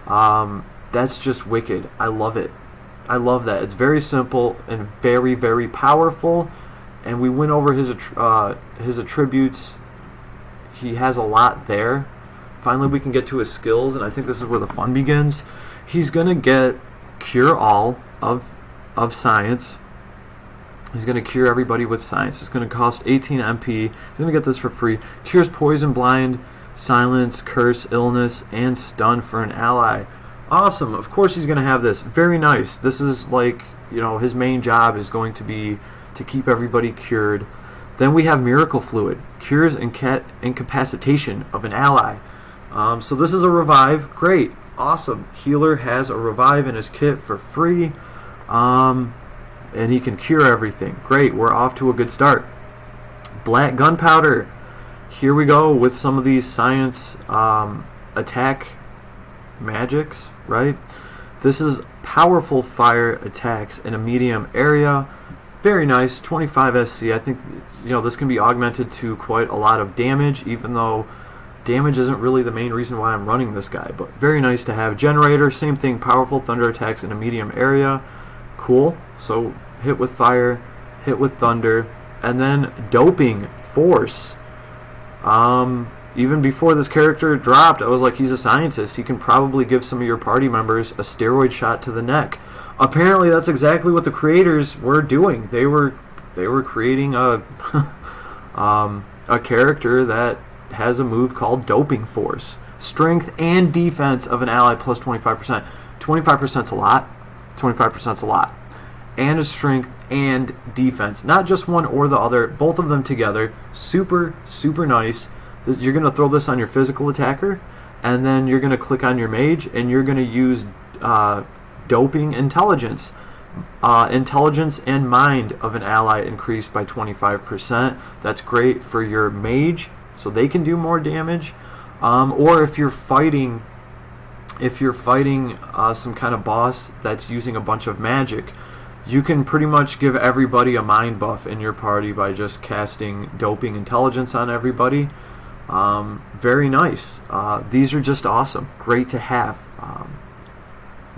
That's just wicked. I love it. I love that. It's very simple and very, very powerful. And we went over his attributes. He has a lot there. Finally, we can get to his skills, and I think this is where the fun begins. He's going to get Cure All of Science. He's going to cure everybody with Science. It's going to cost 18 MP. He's going to get this for free. Cures Poison, Blind, Silence, Curse, Illness, and Stun for an ally. Awesome. Of course he's going to have this. Very nice. This is like, you know, his main job is going to be to keep everybody cured. Then we have Miracle Fluid. Cures incapacitation of an ally. So this is a revive. Great. Awesome. Healer has a revive in his kit for free. And he can cure everything. Great. We're off to a good start. Black Gunpowder. Here we go with some of these science attack magics, right? This is powerful fire attacks in a medium area. Very nice, 25 SC. I think, this can be augmented to quite a lot of damage, even though damage isn't really the main reason why I'm running this guy. But very nice to have. Generator, same thing, powerful thunder attacks in a medium area. Cool. So hit with fire, hit with thunder, and then doping force. Even before this character dropped, I was like, he's a scientist. He can probably give some of your party members a steroid shot to the neck. Apparently, that's exactly what the creators were doing. They were creating a a character that has a move called Doping Force. Strength and defense of an ally plus 25%. 25%'s a lot. 25%'s a lot. And a strength and defense. Not just one or the other. Both of them together. Super, super nice. You're going to throw this on your physical attacker, and then you're going to click on your mage, and you're going to use doping intelligence. Intelligence and mind of an ally increased by 25%. That's great for your mage, so they can do more damage. Or if you're fighting some kind of boss that's using a bunch of magic, you can pretty much give everybody a mind buff in your party by just casting doping intelligence on everybody. Very nice. These are just awesome. Great to have.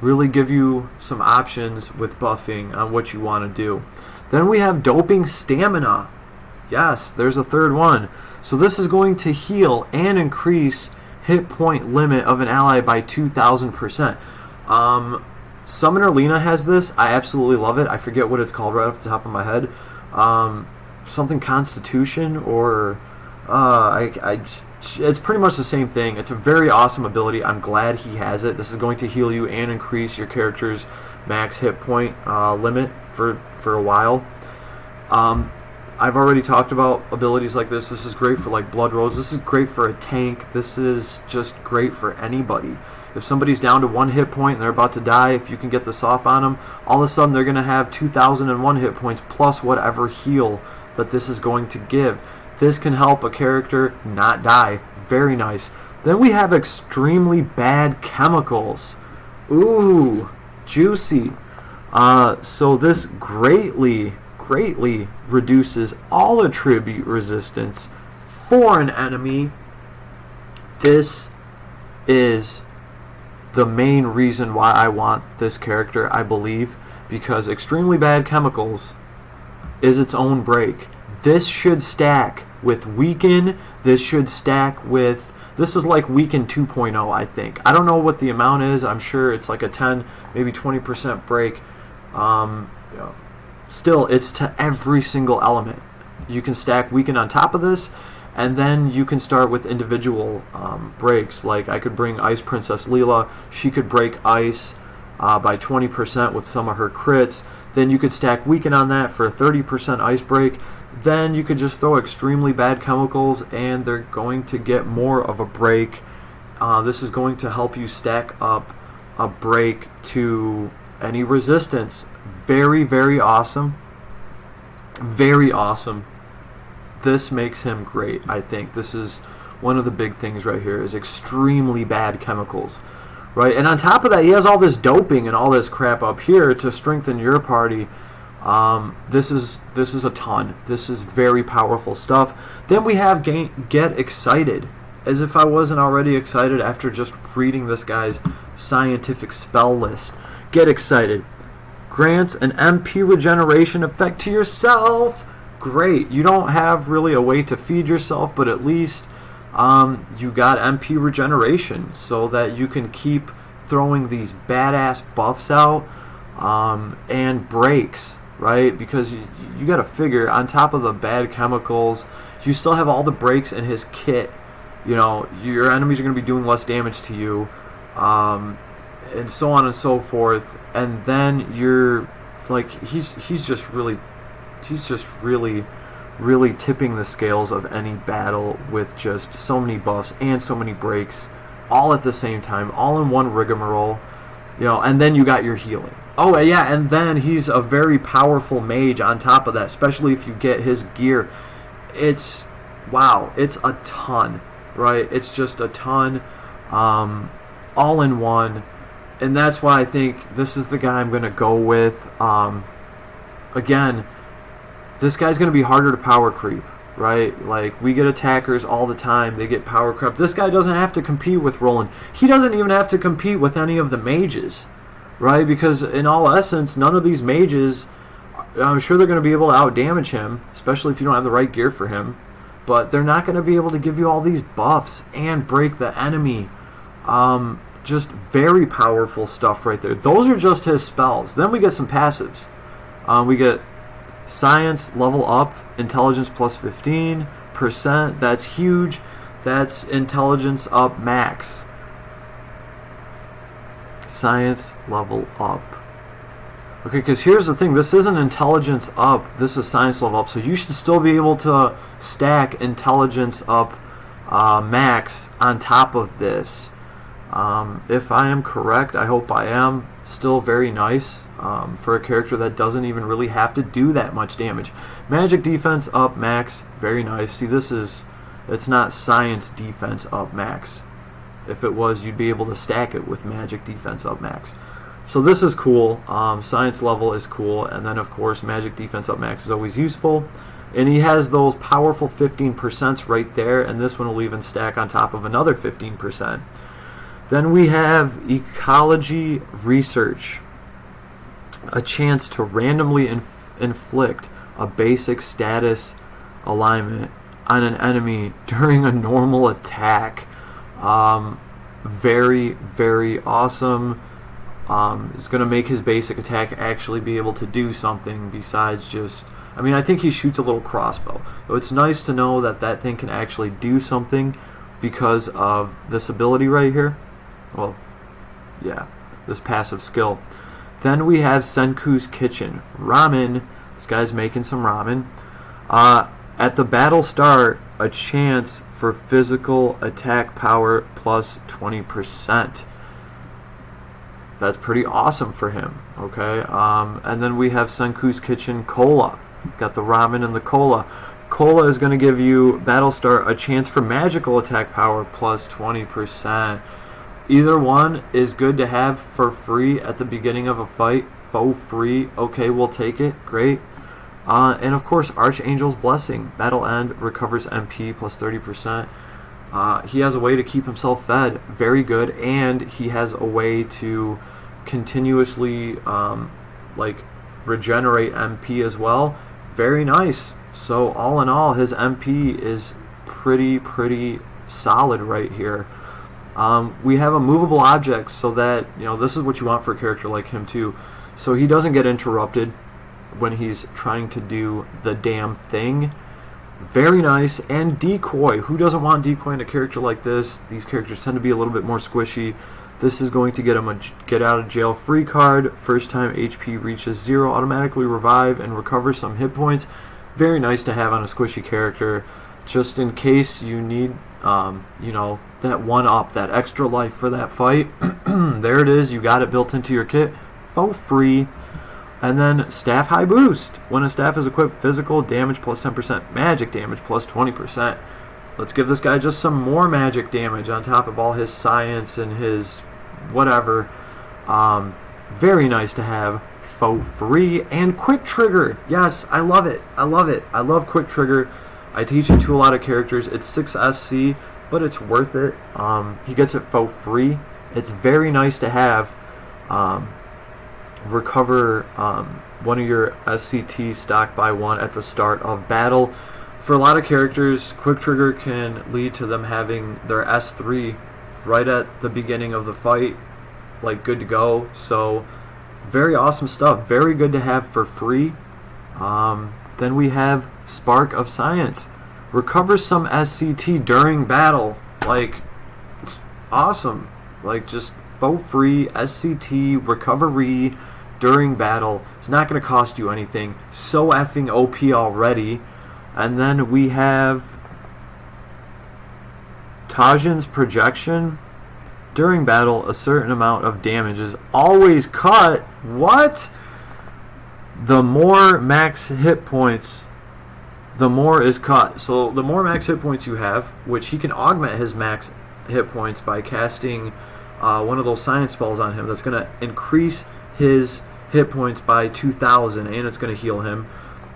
Really give you some options with buffing on what you want to do. Then we have doping stamina. Yes, there's a third one. So this is going to heal and increase hit point limit of an ally by 2,000%. Summoner Lena has this. I absolutely love it. I forget what it's called right off the top of my head. Something Constitution or it's pretty much the same thing. It's a very awesome ability. I'm glad he has it. This is going to heal you and increase your character's max hit point limit for a while. I've already talked about abilities like this. This is great for like Blood Rose. This is great for a tank. This is just great for anybody. If somebody's down to 1 hit point and they're about to die, if you can get this off on them, all of a sudden they're going to have 2,001 hit points plus whatever heal that this is going to give. This can help a character not die. Very nice. Then we have extremely bad chemicals. Ooh, juicy. So this greatly reduces all attribute resistance for an enemy. This is the main reason why I want this character, I believe, because extremely bad chemicals is its own break. This should stack with Weaken. This should stack with... This is like Weaken 2.0, I think. I don't know what the amount is. I'm sure it's like a 10, maybe 20% break. Still, it's to every single element. You can stack Weaken on top of this, and then you can start with individual breaks. Like I could bring Ice Princess Leela. She could break ice by 20% with some of her crits. Then you could stack Weaken on that for a 30% ice break. Then you could just throw extremely bad chemicals, and they're going to get more of a break. This is going to help you stack up a break to any resistance. Very, very awesome. Very awesome. This makes him great, I think. This is one of the big things right here, is extremely bad chemicals. Right? And on top of that, he has all this doping and all this crap up here to strengthen your party. This is a ton. This is very powerful stuff. Then we have Get Excited. As if I wasn't already excited after just reading this guy's scientific spell list. Get Excited. Grants an MP regeneration effect to yourself. Great. You don't have really a way to feed yourself, but at least you got MP regeneration so that you can keep throwing these badass buffs out and breaks, right? Because you got to figure, on top of the bad chemicals, you still have all the breaks in his kit. You know, your enemies are going to be doing less damage to you, and so on and so forth. And then you're like, he's just really tipping the scales of any battle with just so many buffs and so many breaks all at the same time, all in one rigmarole. You know, and then you got your healing. Oh yeah, and then he's a very powerful mage on top of that, especially if you get his gear. It's wow, it's a ton, right? It's just a ton. all in one. And that's why I think this is the guy I'm going to go with. Again, this guy's going to be harder to power creep, right? Like, we get attackers all the time. They get power creep. This guy doesn't have to compete with Roland. He doesn't even have to compete with any of the mages, right? Because in all essence, none of these mages, I'm sure they're going to be able to outdamage him, especially if you don't have the right gear for him. But they're not going to be able to give you all these buffs and break the enemy. Just very powerful stuff right there. Those are just his spells. Then we get some passives. We get Science level up, Intelligence plus 15%. That's huge. That's Intelligence up max. Science level up. Okay, because here's the thing. This isn't Intelligence up. This is Science level up. So you should still be able to stack Intelligence up max on top of this. If I am correct, I hope I am. Still very nice for a character that doesn't even really have to do that much damage. Magic defense up max, very nice. See, it's not science defense up max. If it was, you'd be able to stack it with magic defense up max. So this is cool. Science level is cool. And then, of course, magic defense up max is always useful. And he has those powerful 15% right there. And this one will even stack on top of another 15%. Then we have Ecology Research. A chance to randomly inflict a basic status alignment on an enemy during a normal attack. Very, very awesome. It's going to make his basic attack actually be able to do something besides just... I mean, I think he shoots a little crossbow. So it's nice to know that that thing can actually do something because of this ability right here. Well, yeah, this passive skill. Then we have Senku's Kitchen. Ramen. This guy's making some ramen. At the battle start, a chance for physical attack power plus 20%. That's pretty awesome for him, okay? And then we have Senku's Kitchen Cola. Got the ramen and the cola. Cola is going to give you, battle start, a chance for magical attack power plus 20%. Either one is good to have for free at the beginning of a fight. For free. Okay, we'll take it. Great. And of course, Archangel's Blessing. Battle end, recovers MP plus 30%. He has a way to keep himself fed. Very good. And he has a way to continuously regenerate MP as well. Very nice. So all in all, his MP is pretty solid right here. We have a movable object so that, this is what you want for a character like him too. So he doesn't get interrupted when he's trying to do the damn thing. Very nice. And decoy. Who doesn't want decoy in a character like this? These characters tend to be a little bit more squishy. This is going to get him a get out of jail free card. First time HP reaches 0, automatically revive and recover some hit points. Very nice to have on a squishy character, just in case you need that one up, that extra life for that fight. There it is. You got it built into your kit for free. And then Staff High Boost. When a staff is equipped, physical damage plus 10%, magic damage plus 20%. Let's give this guy just some more magic damage on top of all his science and his whatever. Very nice to have for free. And Quick Trigger. Yes, I love it. I love Quick Trigger. I teach it to a lot of characters. It's 6 SC, but it's worth it. He gets it for free. It's very nice to have. Recover one of your SCT stock by 1 at the start of battle. For a lot of characters, Quick Trigger can lead to them having their S3 right at the beginning of the fight, like good to go. So very awesome stuff. Very good to have for free. Then we have Spark of Science. Recovers some SCT during battle. Like, it's awesome. Like, just for free SCT recovery during battle. It's not going to cost you anything. So effing OP already. And then we have Tajin's Projection. During battle, a certain amount of damage is always cut. What? The more max hit points, the more is cut. So the more max hit points you have, which he can augment his max hit points by casting one of those science spells on him that's going to increase his hit points by 2,000, and it's going to heal him.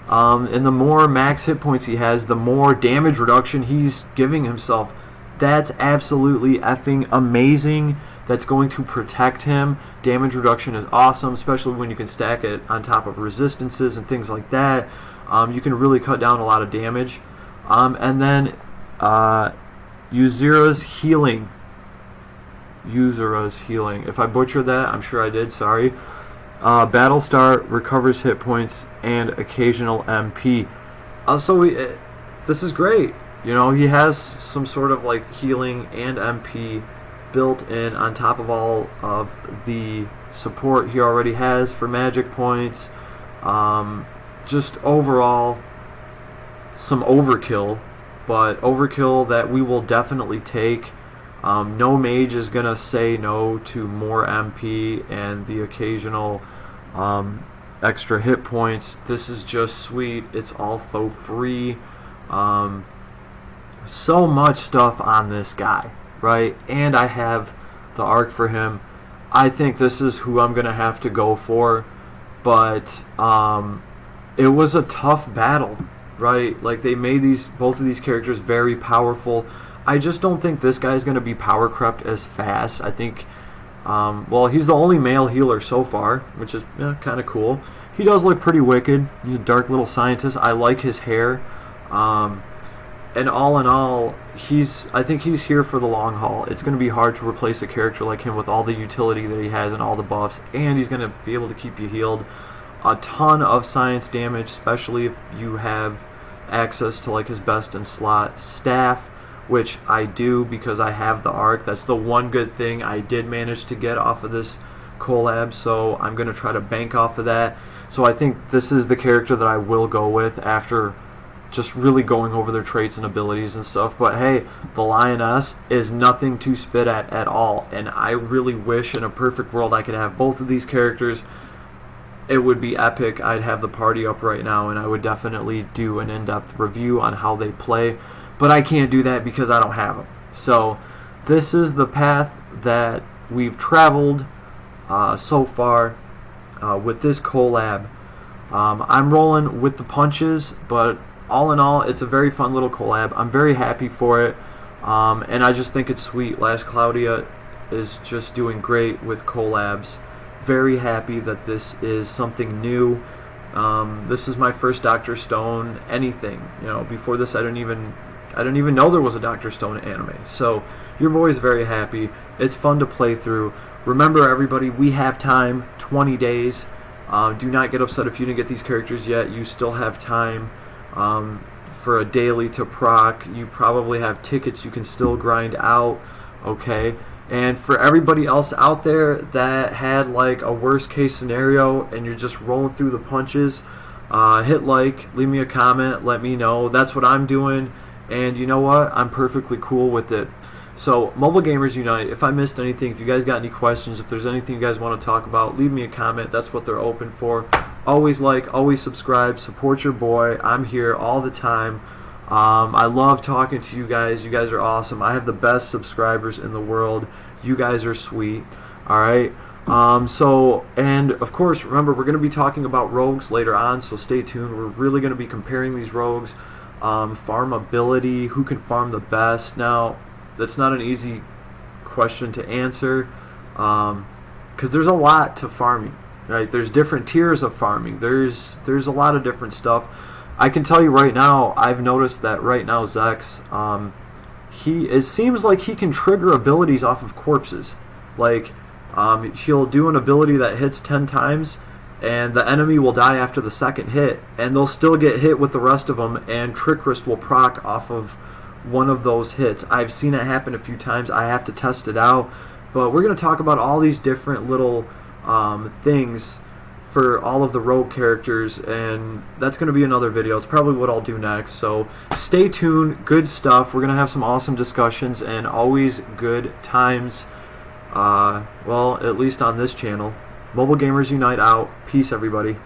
And the more max hit points he has, the more damage reduction he's giving himself. That's absolutely effing amazing. That's going to protect him. Damage reduction is awesome, especially when you can stack it on top of resistances and things like that. You can really cut down a lot of damage. And then Yuzura's healing. If I butchered that, I'm sure I did, sorry. Battlestar recovers hit points and occasional MP. This is great. You know, he has some sort of like healing and MP built in on top of all of the support he already has for magic points. Just overall some overkill, but overkill that we will definitely take. No mage is going to say no to more MP and the occasional extra hit points. This is just sweet. It's all for free. So much stuff on this guy, right? And I have the arc for him. I think this is who I'm going to have to go for, but it was a tough battle, right? Like, they made both of these characters very powerful. I just don't think this guy's going to be power crept as fast. I think, he's the only male healer so far, which is kind of cool. He does look pretty wicked. He's a dark little scientist. I like his hair. And all in all, I think he's here for the long haul. It's going to be hard to replace a character like him with all the utility that he has and all the buffs, and he's going to be able to keep you healed. A ton of science damage, especially if you have access to like his best in slot staff, which I do because I have the arc. That's the one good thing I did manage to get off of this collab, so I'm going to try to bank off of that. So I think this is the character that I will go with after just really going over their traits and abilities and stuff. But hey, the Lioness is nothing to spit at all, and I really wish in a perfect world I could have both of these characters. It would be epic. I'd have the party up right now, and I would definitely do an in-depth review on how they play, but I can't do that because I don't have them. So this is the path that we've traveled so far with this collab. I'm rolling with the punches, but all in all, it's a very fun little collab. I'm very happy for it, and I just think it's sweet. Last Cloudia is just doing great with collabs. Very happy that this is something new. This is my first Dr. Stone anything. You know, before this, I didn't even know there was a Dr. Stone anime. So your boy's very happy. It's fun to play through. Remember, everybody, we have time. 20 days. Do not get upset if you didn't get these characters yet. You still have time. For a daily to proc. You probably have tickets you can still grind out, okay? And for everybody else out there that had like a worst case scenario and you're just rolling through the punches, hit like, leave me a comment, let me know. That's what I'm doing, and you know what? I'm perfectly cool with it. So, Mobile Gamers Unite, if I missed anything, if you guys got any questions, if there's anything you guys want to talk about, leave me a comment. That's what they're open for. Always like, always subscribe, support your boy. I'm here all the time. I love talking to you guys. You guys are awesome. I have the best subscribers in the world. You guys are sweet. Alright? And of course, remember, we're going to be talking about rogues later on, so stay tuned. We're really going to be comparing these rogues. Farm ability, who can farm the best. Now, that's not an easy question to answer, because there's a lot to farming, right? There's different tiers of farming. There's a lot of different stuff. I can tell you right now, I've noticed that right now Zex, it seems like he can trigger abilities off of corpses. Like, he'll do an ability that hits 10 times, and the enemy will die after the second hit, and they'll still get hit with the rest of them, and Trick Wrist will proc off of one of those hits. I've seen it happen a few times. I have to test it out, but we're going to talk about all these different little things for all of the rogue characters, and that's going to be another video. It's probably what I'll do next, so stay tuned. Good stuff. We're going to have some awesome discussions and always good times, well, at least on this channel. Mobile Gamers Unite out. Peace, everybody.